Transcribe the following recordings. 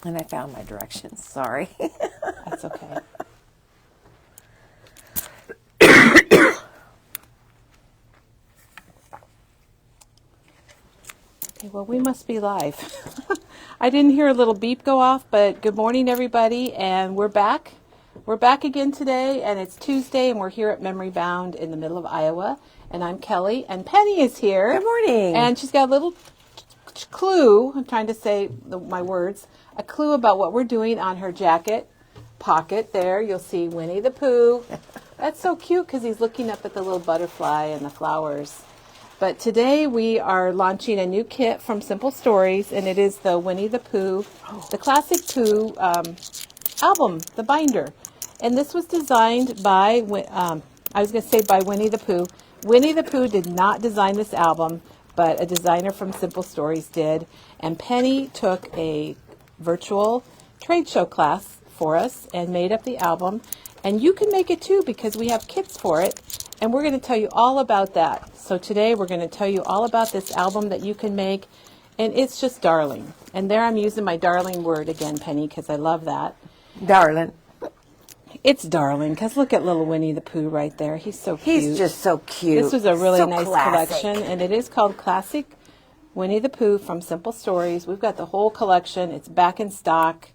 And I found my directions. Sorry. That's okay. Okay, well, we must be live. I didn't hear a little beep go off, but good morning, everybody, and we're back. We're back again today, and it's Tuesday, and we're here at Memory Bound in the middle of Iowa, and I'm Kelly, and Penny is here. Good morning. And she's got a little clue, I'm trying to say my words, a clue about what we're doing on her jacket pocket there. You'll see Winnie the Pooh. That's so cute because he's looking up at the little butterfly and the flowers. But today we are launching a new kit from Simple Stories, and it is the Winnie the Pooh, the Classic Pooh album, the binder. And this was designed by, I was going to say by Winnie the Pooh. Winnie the Pooh did not design this album, but a designer from Simple Stories did. And Penny took a virtual trade show class for us and made up the album. And you can make it too because we have kits for it. And we're going to tell you all about that. So today we're going to tell you all about this album that you can make. And it's just darling. And there I'm using my darling word again, Penny, because I love that. Darling. It's darling, because look at little Winnie the Pooh right there. He's so cute. He's just so cute. This was a really so nice classic. collection, and it is called Classic Winnie the Pooh from Simple Stories. We've got the whole collection. It's back in stock.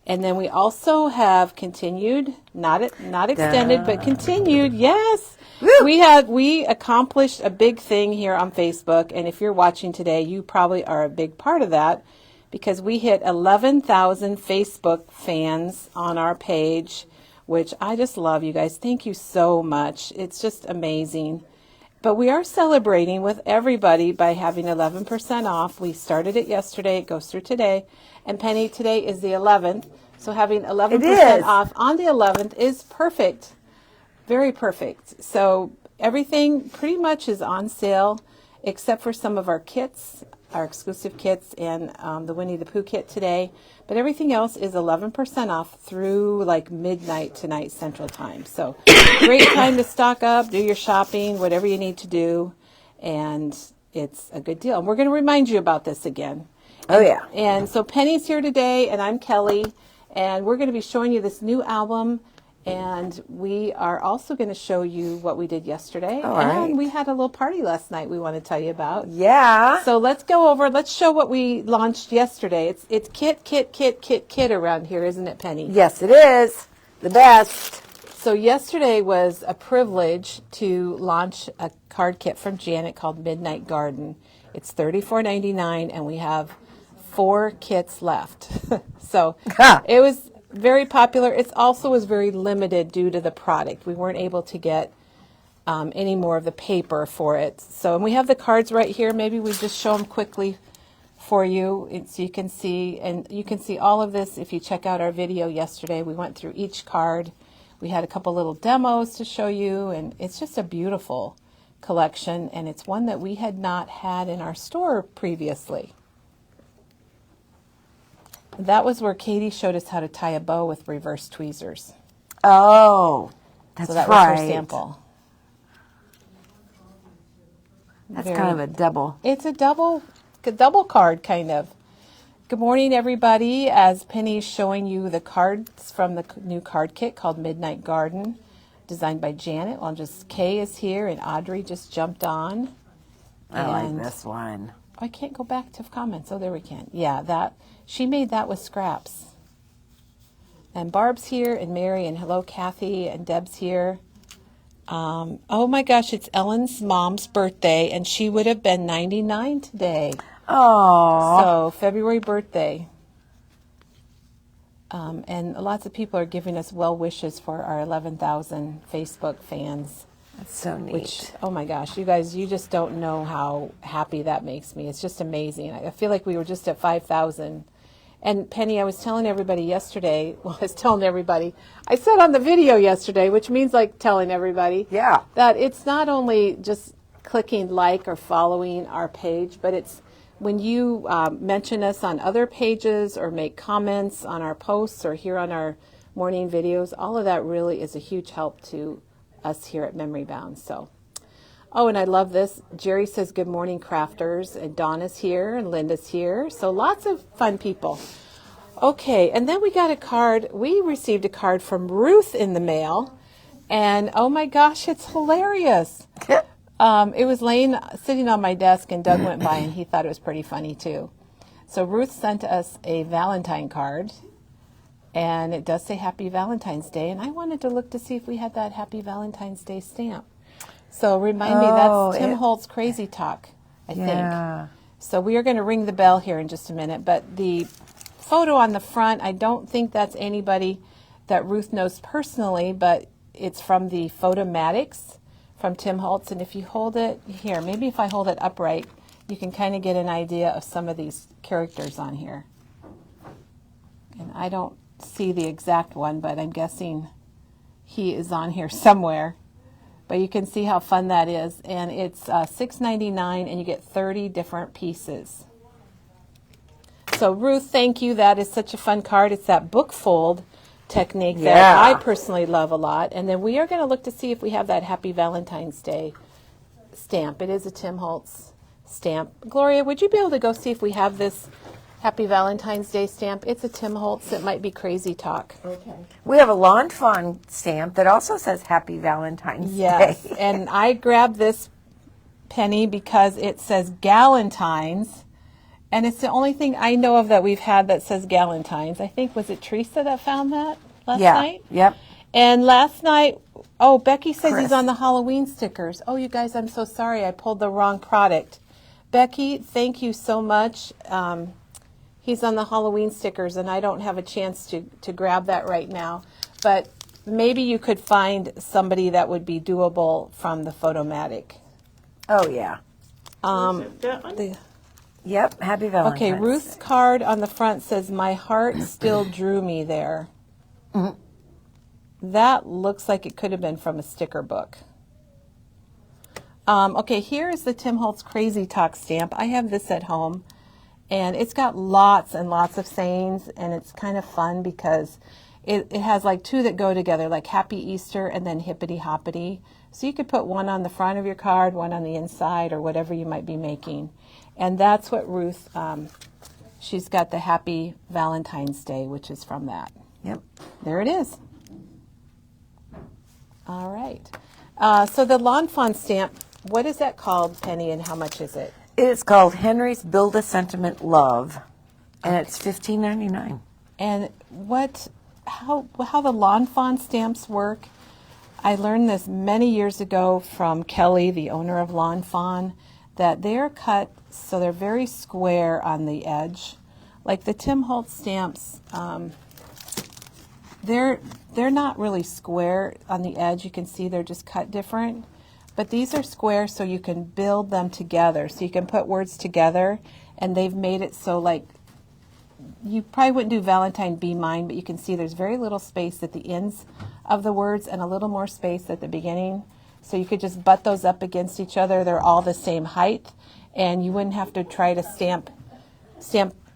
And then we also have continued, not extended, but continued. Yes. Woo! We accomplished a big thing here on Facebook, and if you're watching today, you probably are a big part of that because we hit 11,000 Facebook fans on our page, which I just love, you guys. Thank you so much. It's just amazing. But we are celebrating with everybody by having 11% off. We started it yesterday. It goes through today. And Penny, today is the 11th. So having 11% off on the 11th is perfect. Very perfect. So everything pretty much is on sale except for some of our kits, our exclusive kits, and the Winnie the Pooh kit today. But everything else is 11% off through like midnight tonight Central Time. So great time to stock up, do your shopping, whatever you need to do. And it's a good deal. And we're going to remind you about this again. Oh, yeah. And so Penny's here today, and I'm Kelly. And we're going to be showing you this new album. And we are also going to show you what we did yesterday. All right. And we had a little party last night we want to tell you about. Yeah. So let's go over, let's show what we launched yesterday. It's kit around here, isn't it, Penny? Yes, it is. The best. So yesterday was a privilege to launch a card kit from Janet called Midnight Garden. It's $34.99, and we have 4 kits left. So it was very popular. It also was very limited due to the product. We weren't able to get any more of the paper for it. So, and we have the cards right here. Maybe we just show them quickly for you so you can see. And you can see all of this if you check out our video yesterday. We went through each card. We had a couple little demos to show you, and it's just a beautiful collection, and it's one that we had not had in our store previously. That was where Katie showed us how to tie a bow with reverse tweezers. Oh, that's so that right. was her sample. That's kind of a double. It's a double card, kind of. Good morning, everybody. As Penny's showing you the cards from the new card kit called Midnight Garden, designed by Janet. Well, Kay is here, and Audrey just jumped on. I like this one. I can't go back to comments. Oh, there we can. Yeah, she made that with scraps. And Barb's here, and Mary, and hello, Kathy, and Deb's here. Oh my gosh, it's Ellen's mom's birthday, and she would have been 99 today. Oh. So, February birthday. And lots of people are giving us well wishes for our 11,000 Facebook fans. That's so neat. Which, oh my gosh, you guys, you just don't know how happy that makes me. It's just amazing. I feel like we were just at 5,000. And Penny, I was telling everybody yesterday, I said on the video yesterday, which means like telling everybody, yeah, that it's not only just clicking like or following our page, but it's when you mention us on other pages or make comments on our posts or here on our morning videos, all of that really is a huge help to us here at Memory Bound. So, oh, and I love this. Jerry says, good morning, crafters. And Donna's here and Linda's here. So lots of fun people. Okay, and then we got a card. We received a card from Ruth in the mail, and oh my gosh, it's hilarious. It was sitting on my desk, and Doug went by, and he thought it was pretty funny too. So Ruth sent us a Valentine card, and it does say Happy Valentine's Day, and I wanted to look to see if we had that Happy Valentine's Day stamp. So remind me, that's Tim Holtz Crazy Talk, I think. So we are going to ring the bell here in just a minute, but the photo on the front, I don't think that's anybody that Ruth knows personally, but it's from the Photomatics from Tim Holtz, and if you hold it here, maybe if I hold it upright, you can kind of get an idea of some of these characters on here. And I don't see the exact one, but I'm guessing he is on here somewhere. But you can see how fun that is, and it's $6.99, and you get 30 different pieces. So Ruth, thank you. That is such a fun card. It's that book fold technique that I personally love a lot. And then we are going to look to see if we have that Happy Valentine's Day stamp. It is a Tim Holtz stamp. Gloria, would you be able to go see if we have this Happy Valentine's Day stamp? It's a Tim Holtz. It might be Crazy Talk. Okay. We have a Lawn Fawn stamp that also says Happy Valentine's Day. Yes, and I grabbed this, Penny, because it says Galentine's, and it's the only thing I know of that we've had that says Galentine's. I think, was it Teresa that found that last night? Yep. And last night, Becky says he's on the Halloween stickers. Oh, you guys, I'm so sorry. I pulled the wrong product. Becky, thank you so much. He's on the Halloween stickers, and I don't have a chance to grab that right now. But maybe you could find somebody that would be doable from the Photomatic. Oh, yeah. Yep, Happy Valentine's Okay, Ruth's card on the front says, "My heart still drew me there." Mm-hmm. That looks like it could have been from a sticker book. Okay, here is the Tim Holtz Crazy Talk stamp. I have this at home, and it's got lots and lots of sayings, and it's kind of fun because it has like two that go together, like Happy Easter and then Hippity Hoppity. So you could put one on the front of your card, one on the inside, or whatever you might be making. And that's what Ruth, she's got the Happy Valentine's Day, which is from that. Yep. There it is. All right. So the Lawn Fawn stamp, what is that called, Penny, and how much is it? It is called Henry's Build a Sentiment Love, and it's $15.99. And how the Lawn Fawn stamps work, I learned this many years ago from Kelly, the owner of Lawn Fawn, that they're cut so they're very square on the edge. Like the Tim Holtz stamps, they're not really square on the edge. You can see they're just cut different. But these are square so you can build them together. So you can put words together, and they've made it so, like, you probably wouldn't do Valentine Be Mine, but you can see there's very little space at the ends of the words and a little more space at the beginning. So you could just butt those up against each other. They're all the same height, and you wouldn't have to try to stamp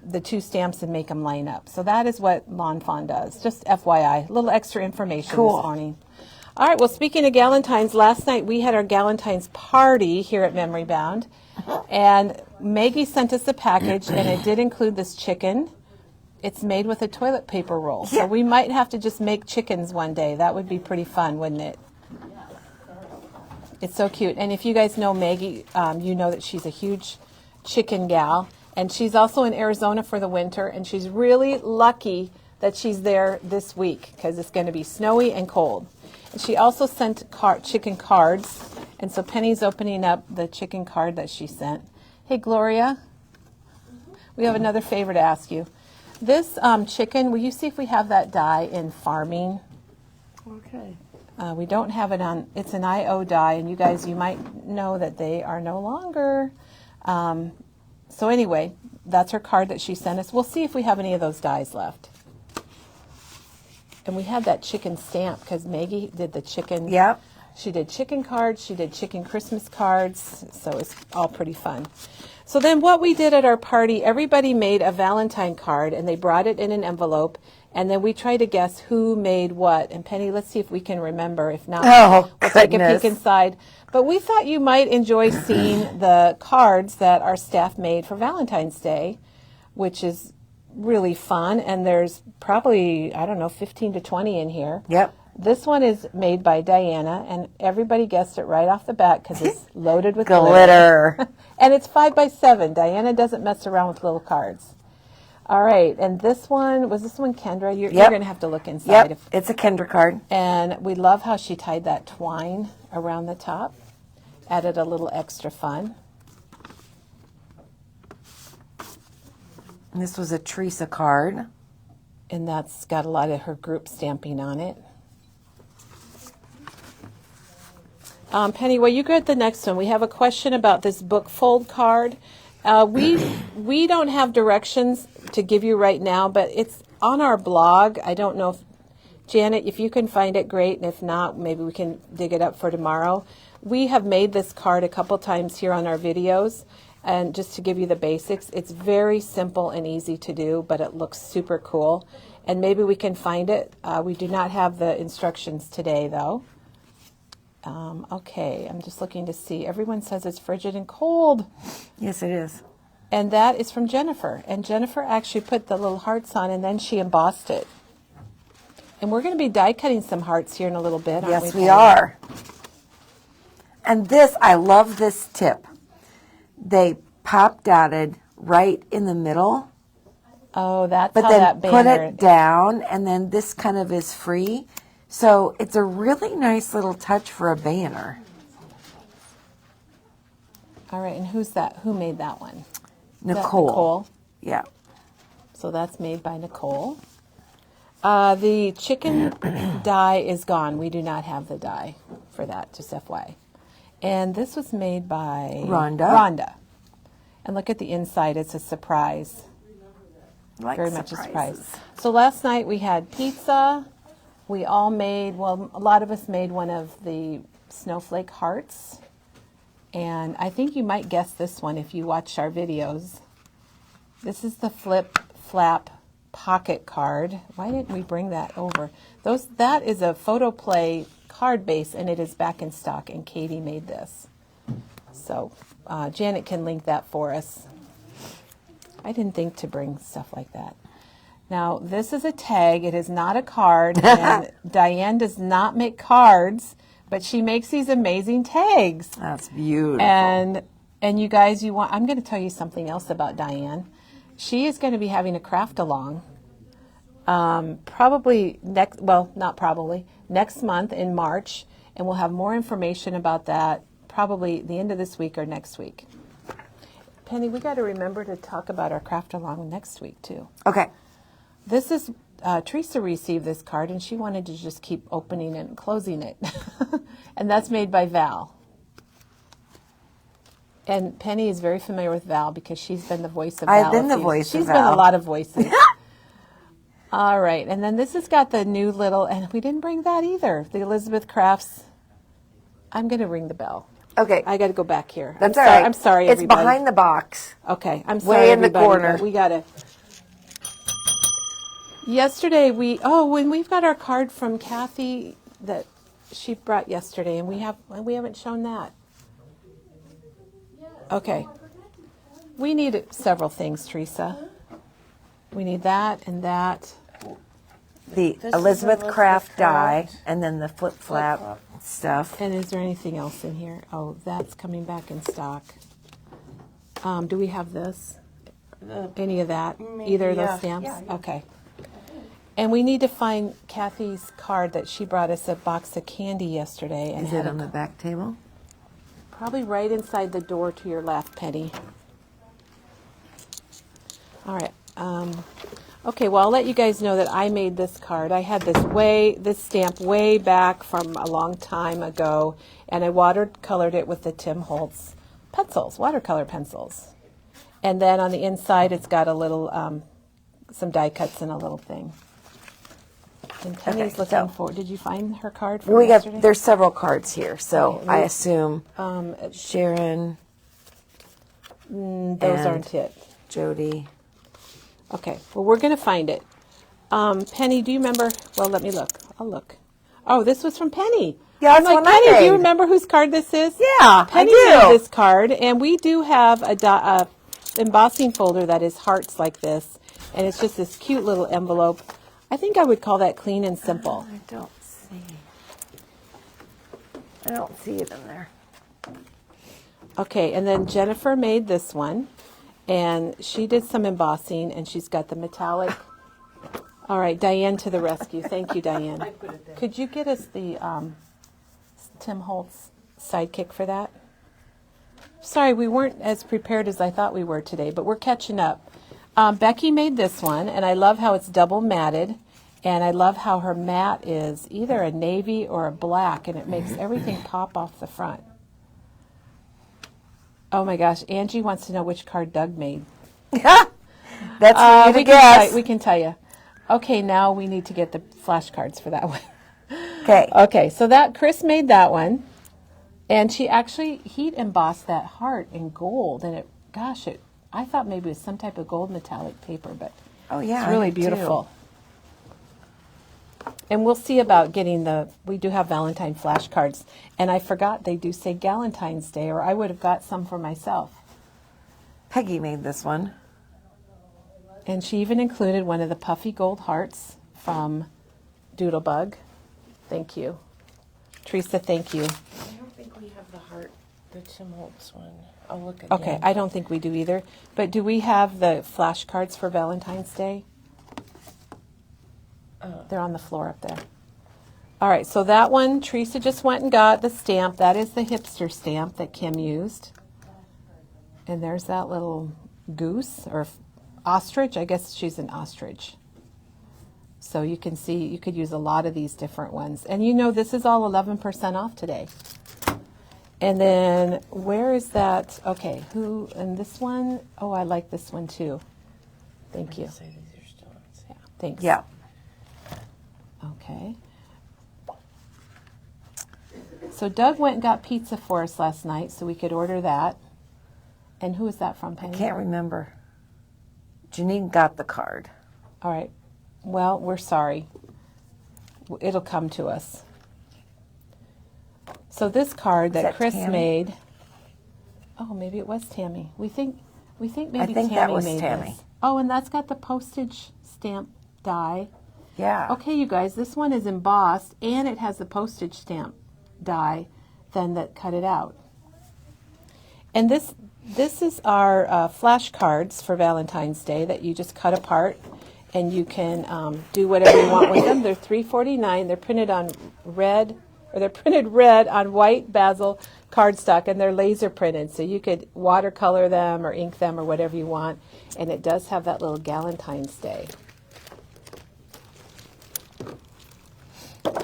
the two stamps and make them line up. So that is what Lawn Fawn does. Just FYI, a little extra information this morning. All right, well, speaking of Galentine's, last night we had our Galentine's party here at Memory Bound, and Maggie sent us a package, and it did include this chicken. It's made with a toilet paper roll, so we might have to just make chickens one day. That would be pretty fun, wouldn't it? It's so cute. And if you guys know Maggie, you know that she's a huge chicken gal, and she's also in Arizona for the winter, and she's really lucky that she's there this week because it's going to be snowy and cold. And she also sent chicken cards, and so Penny's opening up the chicken card that she sent. Hey, Gloria, we have another favor to ask you. This chicken, will you see if we have that die in farming? Okay. We don't have it on, it's an IO die, and you guys, you might know that they are no longer. So anyway, that's her card that she sent us. We'll see if we have any of those dies left. And we had that chicken stamp because Maggie did the chicken. Yep. She did chicken cards. She did chicken Christmas cards. So it's all pretty fun. So then what we did at our party, everybody made a Valentine card, and they brought it in an envelope. And then we tried to guess who made what. And Penny, let's see if we can remember. If not, we'll take a peek inside. But we thought you might enjoy seeing the cards that our staff made for Valentine's Day, which is really fun, and there's probably, I don't know, 15 to 20 in here. Yep. This one is made by Diana, and everybody guessed it right off the bat because it's loaded with Glitter. And it's 5 by 7. Diana doesn't mess around with little cards. All right, and this one, was this one Kendra? You're going to have to look inside. Yep, it's a Kendra card. And we love how she tied that twine around the top. Added a little extra fun. And this was a Teresa card. And that's got a lot of her group stamping on it. Penny, well, you get the next one. We have a question about this book fold card. We don't have directions to give you right now, but it's on our blog. I don't know if, Janet, if you can find it, great. And if not, maybe we can dig it up for tomorrow. We have made this card a couple times here on our videos. And just to give you the basics, it's very simple and easy to do, but it looks super cool. And maybe we can find it. We do not have the instructions today, though. Okay, I'm just looking to see. Everyone says it's frigid and cold. Yes, it is. And that is from Jennifer. And Jennifer actually put the little hearts on, and then she embossed it. And we're going to be die cutting some hearts here in a little bit, aren't we? Yes, we are. And this, I love this tip. They pop dotted right in the middle. Oh, that's but how then that banner. Put it down, and then this kind of is free. So it's a really nice little touch for a banner. All right, and who's that? Who made that one? Nicole. Nicole. Yeah. So that's made by Nicole. The chicken die is gone. We do not have the die for that, just FYI. And this was made by Rhonda. And look at the inside. It's a surprise. Like very much a surprise. So last night we had pizza. We all made, well, a lot of us made one of the snowflake hearts. And I think you might guess this one if you watched our videos. This is the flip flap pocket card. Why didn't we bring that over? That is a photo play card base, and it is back in stock, and Katie made this. So Janet can link that for us. I didn't think to bring stuff like that. Now, this is a tag. It is not a card, and Diane does not make cards, but she makes these amazing tags. That's beautiful. And you guys, I'm going to tell you something else about Diane. She is going to be having a craft along. Probably next month in March, and we'll have more information about that probably the end of this week or next week. Penny, we got to remember to talk about our craft along next week too. Okay. This is Teresa received this card, and she wanted to just keep opening it and closing it, and that's made by Val. And Penny is very familiar with Val because she's been the voice of Val. I've been the voice of Val. She's been a lot of voices. All right, and then this has got the new little, and we didn't bring that either, the Elizabeth Crafts. I'm going to ring the bell. Okay. I got to go back here. That's all right. I'm sorry, it's everybody. It's behind the box. Okay, I'm sorry, way in everybody, the corner. We got to. Yesterday when we've got our card from Kathy that she brought yesterday, and we haven't shown that. Okay. We need several things, Teresa. We need that and that. The Elizabeth Craft die, and then the flip flap stuff. And is there anything else in here? Oh, that's coming back in stock. Do we have this? Any of that? Either of those stamps? Yeah. Okay. And we need to find Kathy's card that she brought us a box of candy yesterday. And is it on the back table? Probably right inside the door to your left, Penny. All right. Okay, well, I'll let you guys know that I made this card. I had this stamp way back from a long time ago, and I watercolored it with the Tim Holtz pencils, watercolor pencils. And then on the inside, it's got a little, some die cuts and a little thing. And Penny's looking for. Did you find her card from yesterday? There's several cards here, so I assume Sharon. Those aren't it. Jody. Okay, well, we're going to find it. Penny, do you remember? Well, let me look. I'll look. Oh, this was from Penny. Yeah, that's one Penny, I made. do you remember whose card this is? Yeah, Penny I do. made this card, and we do have a embossing folder that is hearts like this. And it's just this cute little envelope. I think I would call that clean and simple. I don't see it in there. Okay, and then Jennifer made this one, and she did some embossing, and she's got the metallic. All right, Diane to the rescue. Thank you, Diane. I put it there. Could you get us the Tim Holtz sidekick for that? Sorry, we weren't as prepared as I thought we were today, but we're catching up. Becky made this one, and I love how it's double matted, and I love how her mat is either a navy or a black, and it makes everything pop off the front. Oh my gosh, Angie wants to know which card Doug made. That's for you to guess. We can tell you. Okay, now we need to get the flashcards for that one. Okay. Okay, so that Chris made that one, and she actually heat embossed that heart in gold, and I thought maybe it was some type of gold metallic paper, but Oh yeah, it's really I do beautiful. And we'll see about getting we do have Valentine flashcards, and I forgot they do say Galentine's Day, or I would have got some for myself. Peggy made this one. And she even included one of the puffy gold hearts from Doodlebug. Thank you. Teresa, thank you. I don't think we have the heart, the Tim Holtz one. I'll look again. Okay, I don't think we do either. But do we have the flashcards for Valentine's Day? They're on the floor up there. All right, so that one, Teresa just went and got the stamp. That is the hipster stamp that Kim used. And there's that little goose or ostrich. I guess she's an ostrich. So you can see, you could use a lot of these different ones. And you know this is all 11% off today. And then where is that? Okay, and this one? Oh, I like this one too. Thank you. Say these are still on sale. Yeah, thanks. Yeah. Okay. So Doug went and got pizza for us last night so we could order that. And who is that from, Penny? Can't remember. Janine got the card. All right. Well, we're sorry. It'll come to us. So this card that Chris Tammy? made. Oh, maybe it was Tammy. We think maybe I think Tammy that was made Tammy. this. Oh, and that's got the postage stamp die. Yeah. Okay, you guys, this one is embossed and it has the postage stamp die then that cut it out. And this is our flashcards for Valentine's Day that you just cut apart, and you can do whatever you want with them. They're $3.49. They're printed on red on white basil cardstock, and they're laser printed, so you could watercolor them or ink them or whatever you want. And it does have that little Galentine's Day.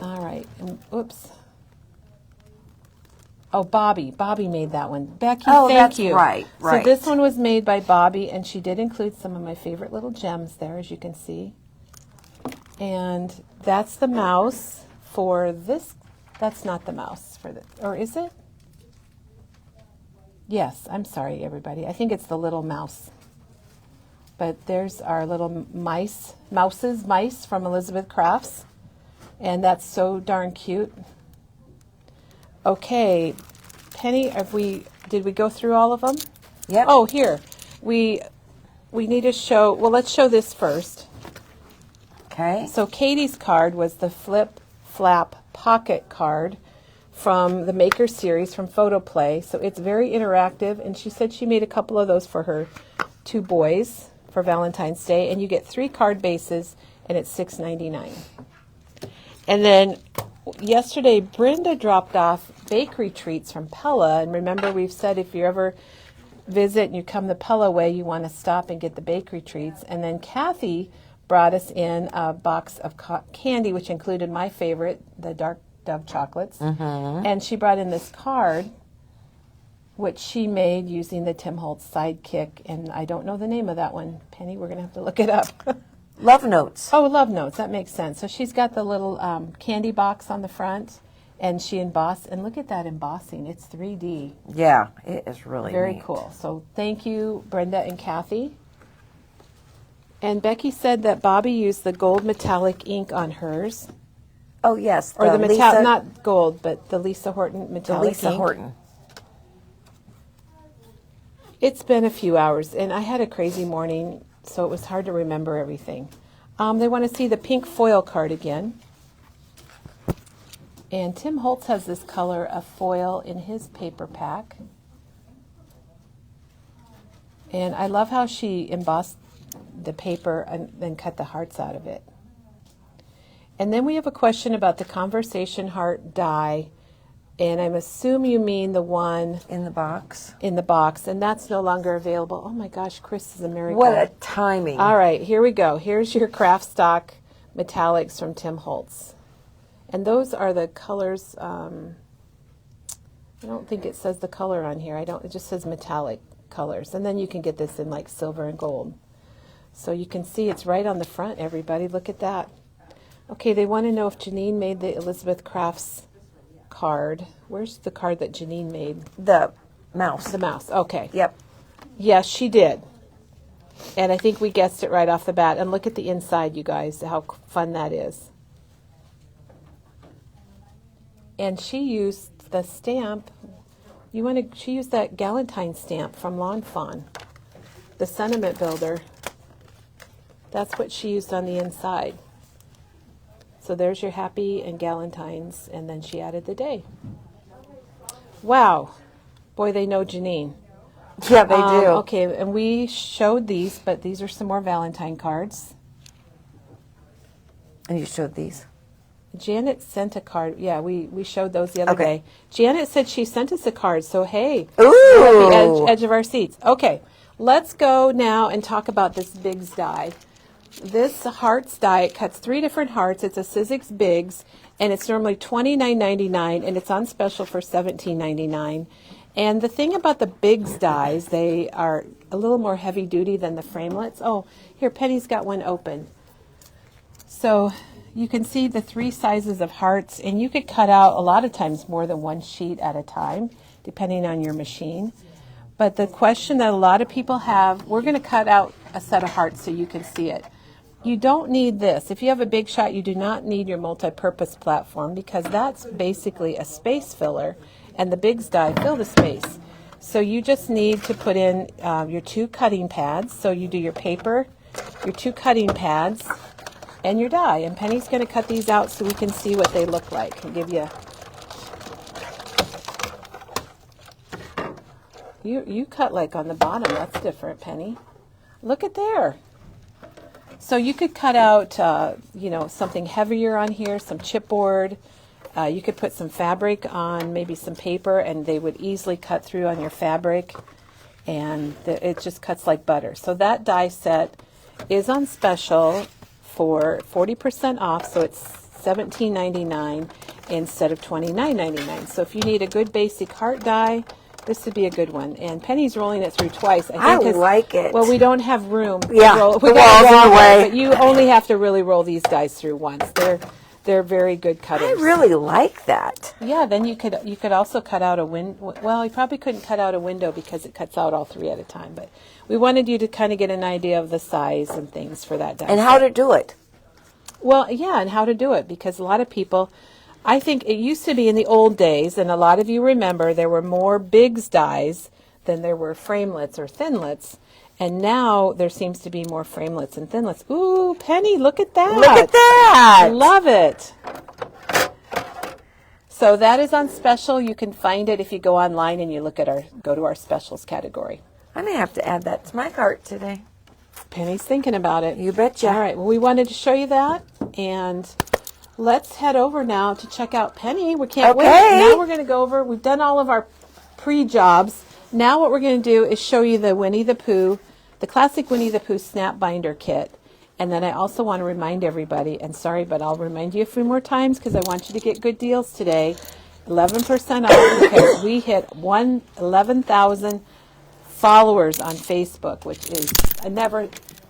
All right. And, oops. Oh, Bobby made that one. Becky, Oh, thank that's you. right. So this one was made by Bobby, and she did include some of my favorite little gems there, as you can see. And that's the mouse for this. That's not the mouse for the, or is it? Yes, I'm sorry, everybody. I think it's the little mouse. But there's our little mice from Elizabeth Crafts. And that's so darn cute. Okay, Penny, did we go through all of them? Yep. Oh, here. We need to show, well, let's show this first. Okay. So Katie's card was the Flip Flap Pocket card from the Maker series from Photoplay. So it's very interactive, and she said she made a couple of those for her two boys for Valentine's Day, and you get 3 card bases, and it's $6.99. And then yesterday, Brenda dropped off bakery treats from Pella. And remember, we've said if you ever visit and you come the Pella way, you want to stop and get the bakery treats. And then Kathy brought us in a box of candy, which included my favorite, the Dark Dove chocolates. Mm-hmm. And she brought in this card, which she made using the Tim Holtz Sidekick. And I don't know the name of that one. Penny, we're going to have to look it up. Love Notes. Oh, Love Notes. That makes sense. So she's got the little candy box on the front, and she embossed. And look at that embossing. It's 3D. Yeah, it is really Very neat. cool. So thank you, Brenda and Kathy. And Becky said that Bobby used the gold metallic ink on hers. Oh, yes. Or the Lisa, not gold, but the Lisa Horton metallic Lisa ink. Horton. It's been a few hours, and I had a crazy morning. so it was hard to remember everything. They want to see the pink foil card again. And Tim Holtz has this color of foil in his paper pack. And I love how she embossed the paper and then cut the hearts out of it. And then we have a question about the conversation heart die. And I'm assuming you mean the one In the box. in the box, and that's no longer available. Oh my gosh, Chris is a miracle. What a timing. All right, here we go. Here's your craft stock metallics from Tim Holtz. And those are the colors. I don't think it says the color on here. It just says metallic colors. And then you can get this in like silver and gold. So you can see it's right on the front, everybody. Look at that. Okay, they want to know if Janine made the Elizabeth Crafts card. Where's the card that Janine made? The mouse. The mouse. Okay. Yep. Yes, she did. And I think we guessed it right off the bat. And look at the inside, you guys, how fun that is. And she used the stamp. She used that Galentine stamp from Lawn Fawn, the sentiment builder. That's what she used on the inside. So there's your happy and Galentine's, and then she added the day. Wow. Boy, they know Janine. Yeah, they do. Okay, and we showed these, but these are some more Valentine cards. And you showed these. Janet sent a card. Yeah, we showed those the other Okay. day. Janet said she sent us a card, so hey, Ooh. we're at the edge of our seats. Okay, let's go now and talk about this Biggs die. This hearts die, it cuts 3 different hearts. It's a Sizzix Biggs, and it's normally $29.99, and it's on special for $17.99. And the thing about the Biggs dies, they are a little more heavy duty than the framelets. Oh, here, Penny's got one open. So you can see the 3 sizes of hearts, and you could cut out a lot of times more than 1 sheet at a time, depending on your machine. But the question that a lot of people have, we're going to cut out a set of hearts so you can see it. You don't need this. If you have a big shot, you do not need your multi-purpose platform because that's basically a space filler, and the Biggs die fill the space. So you just need to put in your 2 cutting pads. So you do your paper, your 2 cutting pads, and your die. And Penny's going to cut these out so we can see what they look like. I'll give you. You cut like on the bottom. That's different, Penny. Look at there. So you could cut out, something heavier on here, some chipboard. You could put some fabric on, maybe some paper, and they would easily cut through on your fabric. And it just cuts like butter. So that die set is on special for 40% off. So it's $17.99 instead of $29.99. So if you need a good basic heart die, this would be a good one. And Penny's rolling it through twice. I like it. Well, we don't have room. Yeah, to roll. the We got wall's in the way. But you only have to really roll these dies through once. They're very good cutters. I really like that. Yeah, then you could also cut out a window. Well, you probably couldn't cut out a window because it cuts out all 3 at a time. But we wanted you to kind of get an idea of the size and things for that die. And how to do it. Well, yeah, and how to do it, because a lot of people, I think it used to be in the old days, and a lot of you remember there were more Biggs dies than there were framelets or thinlets, and now there seems to be more framelets and thinlets. Ooh, Penny, look at that. Look at that. Love it. So that is on special. You can find it if you go online and you go to our specials category. I may have to add that to my cart today. Penny's thinking about it. You betcha. All right. Well, we wanted to show you that, and let's head over now to check out Penny. We can't wait. Now we're going to go over. We've done all of our pre-jobs. Now what we're going to do is show you the Winnie the Pooh, the classic Winnie the Pooh snap binder kit. And then I also want to remind everybody, and sorry, but I'll remind you a few more times because I want you to get good deals today. 11% off because we hit 11,000 followers on Facebook, which is,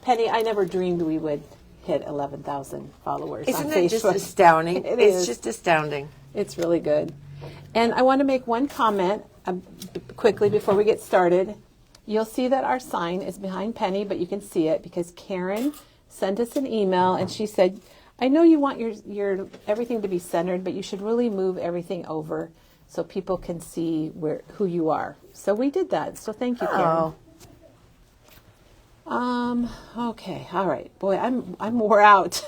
Penny, I never dreamed we would hit 11,000 followers on Facebook. Isn't it just astounding? It's just astounding. It's really good. And I want to make one comment quickly before we get started. You'll see that our sign is behind Penny, but you can see it because Karen sent us an email and she said, I know you want your everything to be centered, but you should really move everything over so people can see who you are. So we did that. So thank you, Karen. Oh. Okay. All right. Boy, I'm wore out.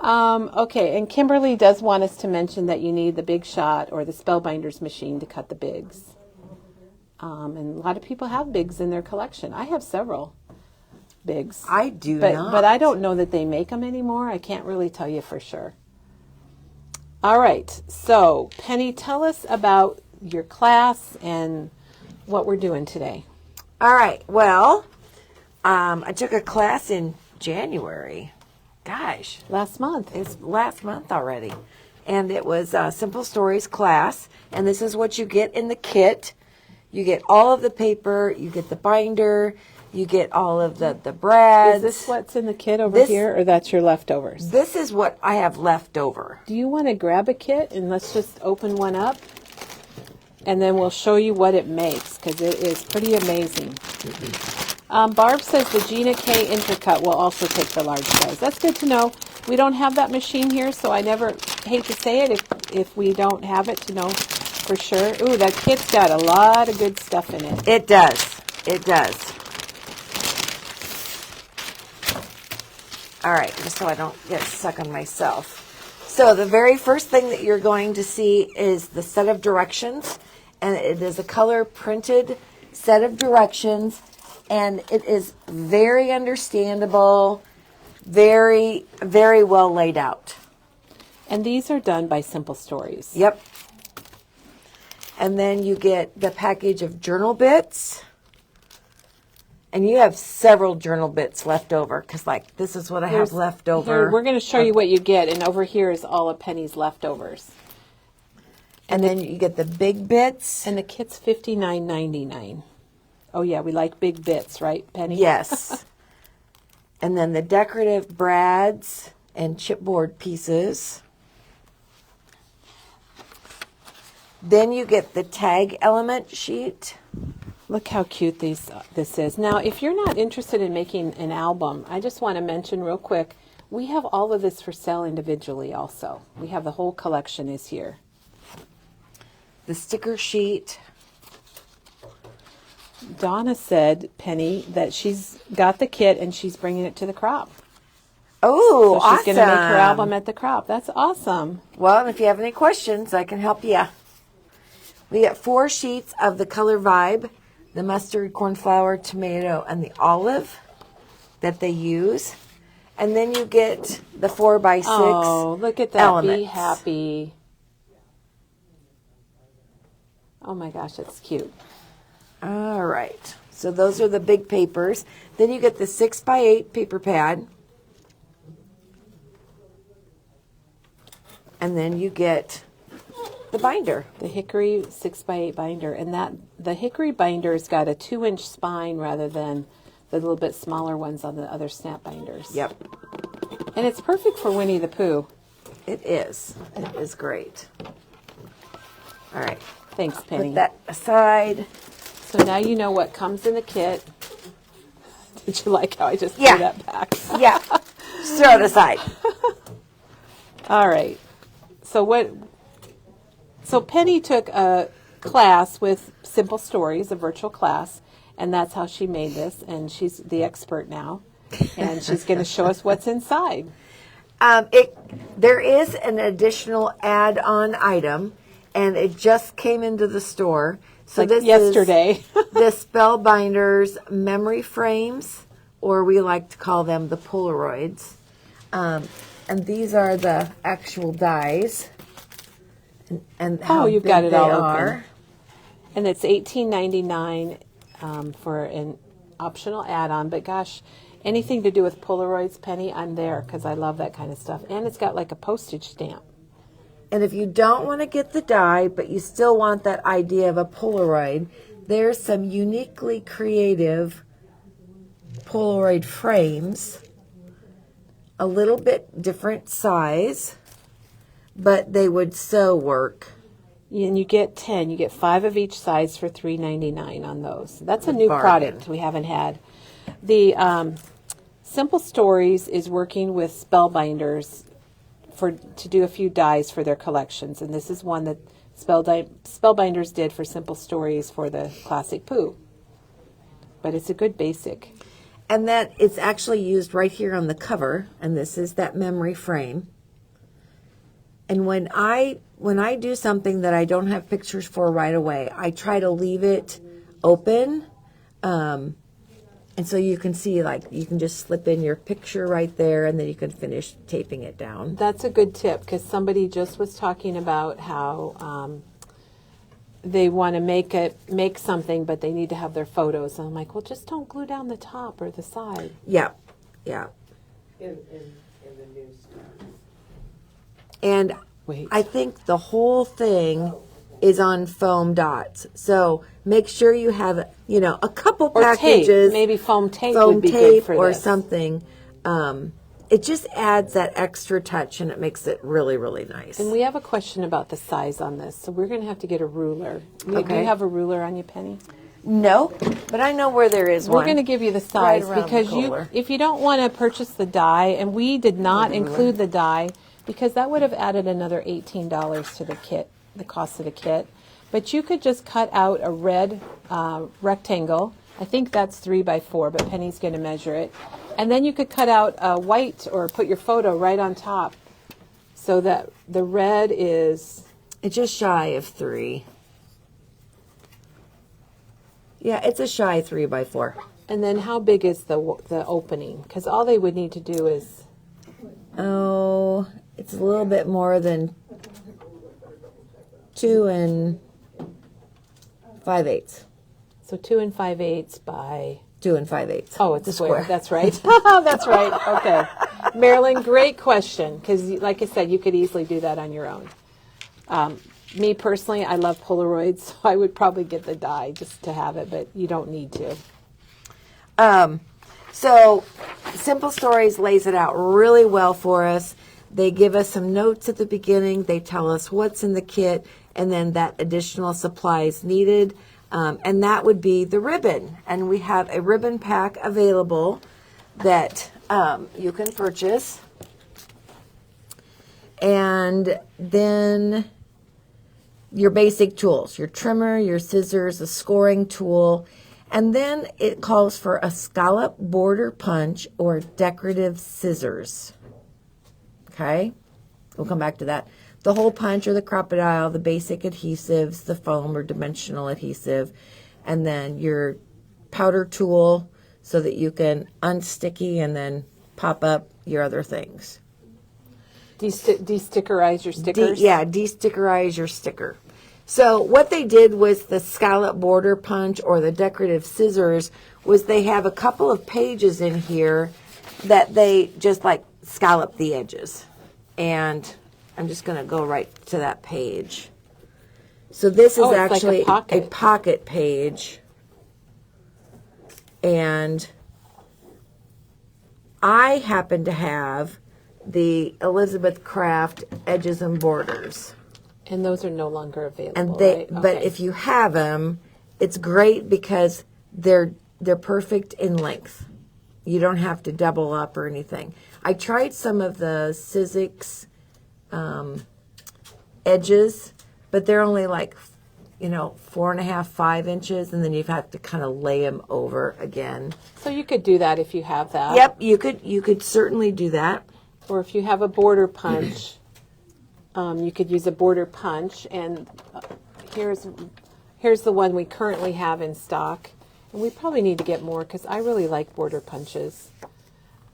Okay. And Kimberly does want us to mention that you need the Big Shot or the Spellbinders machine to cut the bigs. And a lot of people have bigs in their collection. I have several bigs. I do not. But I don't know that they make them anymore. I can't really tell you for sure. All right. So, Penny, tell us about your class and what we're doing today. All right. Well, I took a class in January. Gosh. Last month. It's last month already. And it was a Simple Stories class. And this is what you get in the kit. You get all of the paper. You get the binder. You get all of the brads. Is this what's in the kit over here, or that's your leftovers? This is what I have left over. Do you want to grab a kit and let's just open one up? And then we'll show you what it makes, because it is pretty amazing. Barb says the Gina K Intercut will also take the large size. That's good to know. We don't have that machine here, so I never hate to say it if we don't have it to know for sure. Ooh, that kit's got a lot of good stuff in it. It does. It does. All right, just so I don't get stuck on myself. So the very first thing that you're going to see is the set of directions, and it is a color printed set of directions, and it is very understandable, very, very well laid out. And these are done by Simple Stories. Yep. And then you get the package of journal bits. And you have several journal bits left over, because like this is what I have left over. Here, we're going to show you what you get, and over here is all of Penny's leftovers. And then you get the big bits. And the kit's $59.99. Oh yeah, we like big bits, right, Penny? Yes. And then the decorative brads and chipboard pieces. Then you get the tag element sheet. Look how cute this is. Now, if you're not interested in making an album, I just want to mention real quick, we have all of this for sale individually also. We have the whole collection is here. The sticker sheet. Donna said, Penny, that she's got the kit and she's bringing it to the crop. Oh, so she's awesome. going to make her album at the crop. That's awesome. Well, if you have any questions, I can help you. We get 4 sheets of the color Vibe, the mustard, cornflower, tomato, and the olive that they use. And then you get the 4x6 Oh, look at that. elements. Be happy. Oh my gosh, that's cute. All right. So those are the big papers. Then you get the 6x8 paper pad. And then you get the binder. The hickory 6x8 binder, and the hickory binder's got a 2-inch spine rather than the little bit smaller ones on the other snap binders. Yep. And it's perfect for Winnie the Pooh. It is. It is great. All right. Thanks, Penny. Put that aside. So now you know what comes in the kit. Did you like how I just threw that back? Yeah. Just throw it aside. All right. So Penny took a class with Simple Stories, a virtual class, and that's how she made this, and she's the expert now, and she's going to show us what's inside. There is an additional add-on item, and it just came into the store. So Like this yesterday. is the Spellbinders memory frames, or we like to call them the Polaroids. And these are the actual dies. And how you've big got it they all are. open. And it's $18.99 for an optional add-on. But gosh, anything to do with Polaroids, Penny, I'm there because I love that kind of stuff. And it's got like a postage stamp. And if you don't want to get the die, but you still want that idea of a Polaroid, there's some uniquely creative Polaroid frames. A little bit different size, but they would so work. And you get 10. You get 5 of each size for $3.99 on those. That's a new Bargain. product we haven't had. The Simple Stories is working with Spellbinders to do a few dies for their collections, and this is one that Spellbinders did for Simple Stories for the Classic Pooh. But it's a good basic. And that it's actually used right here on the cover, and this is that memory frame. And when I do something that I don't have pictures for right away, I try to leave it open. And so you can see, like, you can just slip in your picture right there, and then you can finish taping it down. That's a good tip, because somebody just was talking about how they want to make something, but they need to have their photos. And I'm like, well, just don't glue down the top or the side. Yeah. In the new stuff. And Wait. I think the whole thing is on foam dots. So make sure you have, a couple Or packages. tape. Maybe foam tape would be good for or this. something. It just adds that extra touch, and it makes it really, really nice. And we have a question about the size on this, so we're going to have to get a ruler. Do Okay. you have a ruler on you, Penny? No, but I know where there is one. We're going to give you the size around the because cooler. if you don't want to purchase the die, and we did not include the die because that would have added another $18 to the kit, the cost of the kit. But you could just cut out a red rectangle. I think that's 3 by 4, but Penny's going to measure it. And then you could cut out a white or put your photo right on top so that the red is... It's just shy of 3. Yeah, it's a shy 3 by 4. And then how big is the opening? Because all they would need to do is... Oh, it's a little bit more than 2 5/8. So 2 5/8 by... 2 5/8. Oh, it's a square. That's right. That's right. Okay. Marilyn, great question. Because like I said, you could easily do that on your own. Me personally, I love Polaroids, so I would probably get the die just to have it, but you don't need to. So Simple Stories lays it out really well for us. They give us some notes at the beginning. They tell us what's in the kit, and then that additional supplies needed. And that would be the ribbon. And we have a ribbon pack available that you can purchase. And then your basic tools, your trimmer, your scissors, a scoring tool. And then it calls for a scallop border punch or decorative scissors. Okay? We'll come back to that. The hole punch or the crocodile, the basic adhesives, the foam or dimensional adhesive, and then your powder tool so that you can unsticky and then pop up your other things. De-stickerize your stickers? De-stickerize your sticker. So what they did with the scallop border punch or the decorative scissors was they have a couple of pages in here that they just like scallop the edges. And I'm just going to go right to that page. So this is actually like a pocket page. And I happen to have the Elizabeth Craft edges and borders. And those are no longer available, And they, right? but Okay. if you have them, it's great because they're perfect in length. You don't have to double up or anything. I tried some of the Sizzix edges, but they're only like, 4.5, 5 inches, and then you have to kind of lay them over again. So you could do that if you have that. Yep, you could certainly do that. Or if you have a border punch, you could use a border punch. And here's the one we currently have in stock. And we probably need to get more because I really like border punches.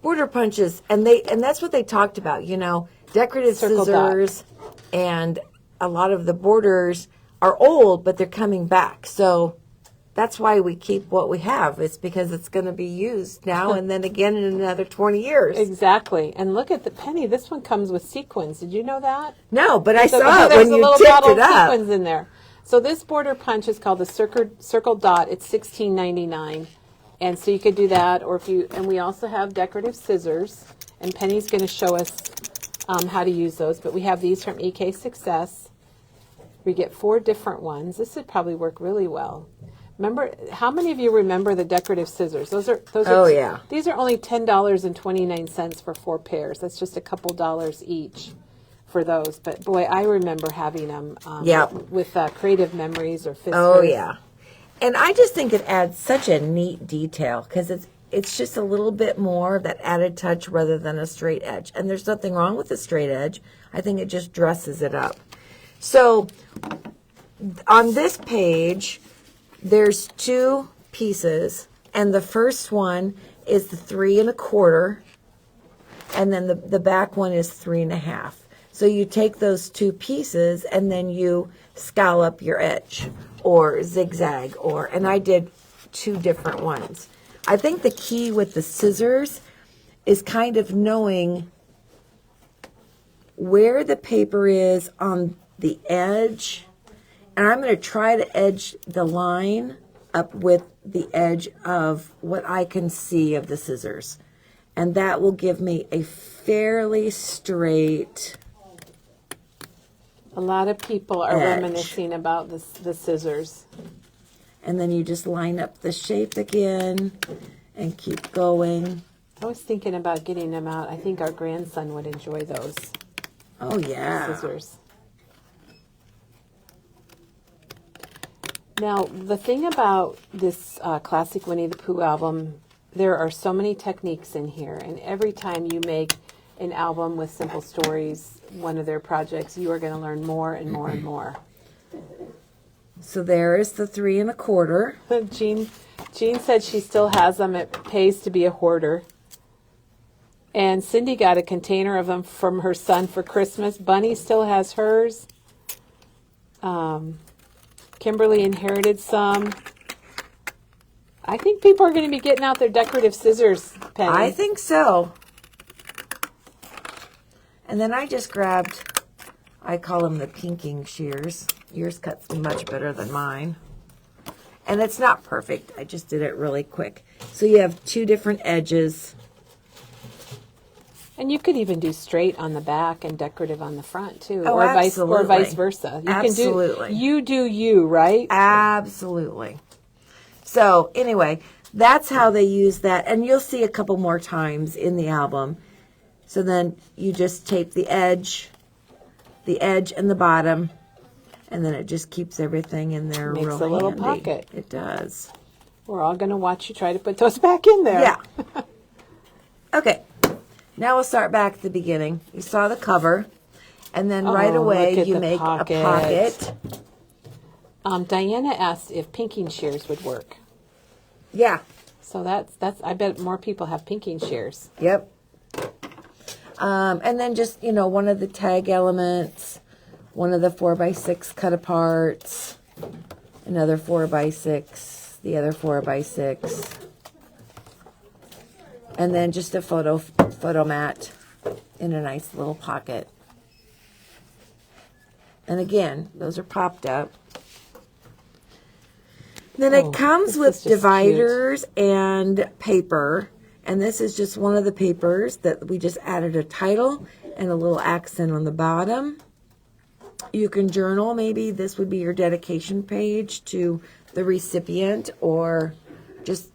Border punches, and that's what they talked about, decorative Circle scissors, and a lot of the borders are old, but they're coming back. So that's why we keep what we have. It's because it's going to be used now and then again in another 20 years. Exactly. And look at the Penny. This one comes with sequins. Did you know that? No, but I So saw it there's when a you little tipped bottle it of up. sequins in there. So this border punch is called the circle dot. It's $16.99. And so you could do that, and we also have decorative scissors, and Penny's going to show us how to use those. But we have these from EK Success. We get 4 different ones. This would probably work really well. Remember, how many of you remember the decorative scissors? Those are. Oh, yeah. These are only $10.29 for 4 pairs. That's just a couple dollars each for those. But boy, I remember having them. With Creative Memories or Fiskars. Oh, yeah. And I just think it adds such a neat detail because it's just a little bit more of that added touch rather than a straight edge. And there's nothing wrong with a straight edge. I think it just dresses it up. So on this page, there's 2 pieces, and the first one is the 3 1/4, and then the back one is 3 1/2. So you take those 2 pieces and then you scallop your edge or zigzag, and I did 2 different ones. I think the key with the scissors is kind of knowing where the paper is on the edge, and I'm going to try to edge the line up with the edge of what I can see of the scissors, and that will give me a fairly straight. A lot of people are edge. reminiscing about the scissors. And then you just line up the shape again and keep going. I was thinking about getting them out. I think our grandson would enjoy those. Oh, yeah. Scissors. Now, the thing about this Classic Winnie the Pooh album, there are so many techniques in here. And every time you make an album with simple stories, one of their projects, you are going to learn more and more and more. So there is the 3 1/4. Jean said she still has them. It pays to be a hoarder. And Cindy got a container of them from her son for Christmas. Bunny still has hers. Kimberly inherited some. I think people are going to be getting out their decorative scissors, Penny. I think so. And then I just grabbed, I call them the pinking shears. Yours cuts much better than mine. And it's not perfect. I just did it really quick. So you have 2 different edges. And you could even do straight on the back and decorative on the front too, Oh, or absolutely. vice versa. You Absolutely. Can do you do you, right? Absolutely. So anyway, that's how they use that. And you'll see a couple more times in the album. So then you just tape the edge and the bottom, and then it just keeps everything in there. Makes real a little handy. pocket. It does. We're all going to watch you try to put those back in there. Yeah. Okay. Now we'll start back at the beginning. You saw the cover, and then right Oh, away look at you the make pocket. a pocket. Diana asked if pinking shears would work. Yeah. So that's. I bet more people have pinking shears. Yep. And then just, one of the tag elements, one of the 4x6 cut aparts, another 4x6, the other 4x6, and then just a photo mat in a nice little pocket. And again, those are popped up. Then it comes with dividers and paper. And this is just one of the papers that we just added a title and a little accent on the bottom. You can journal. Maybe this would be your dedication page to the recipient, or just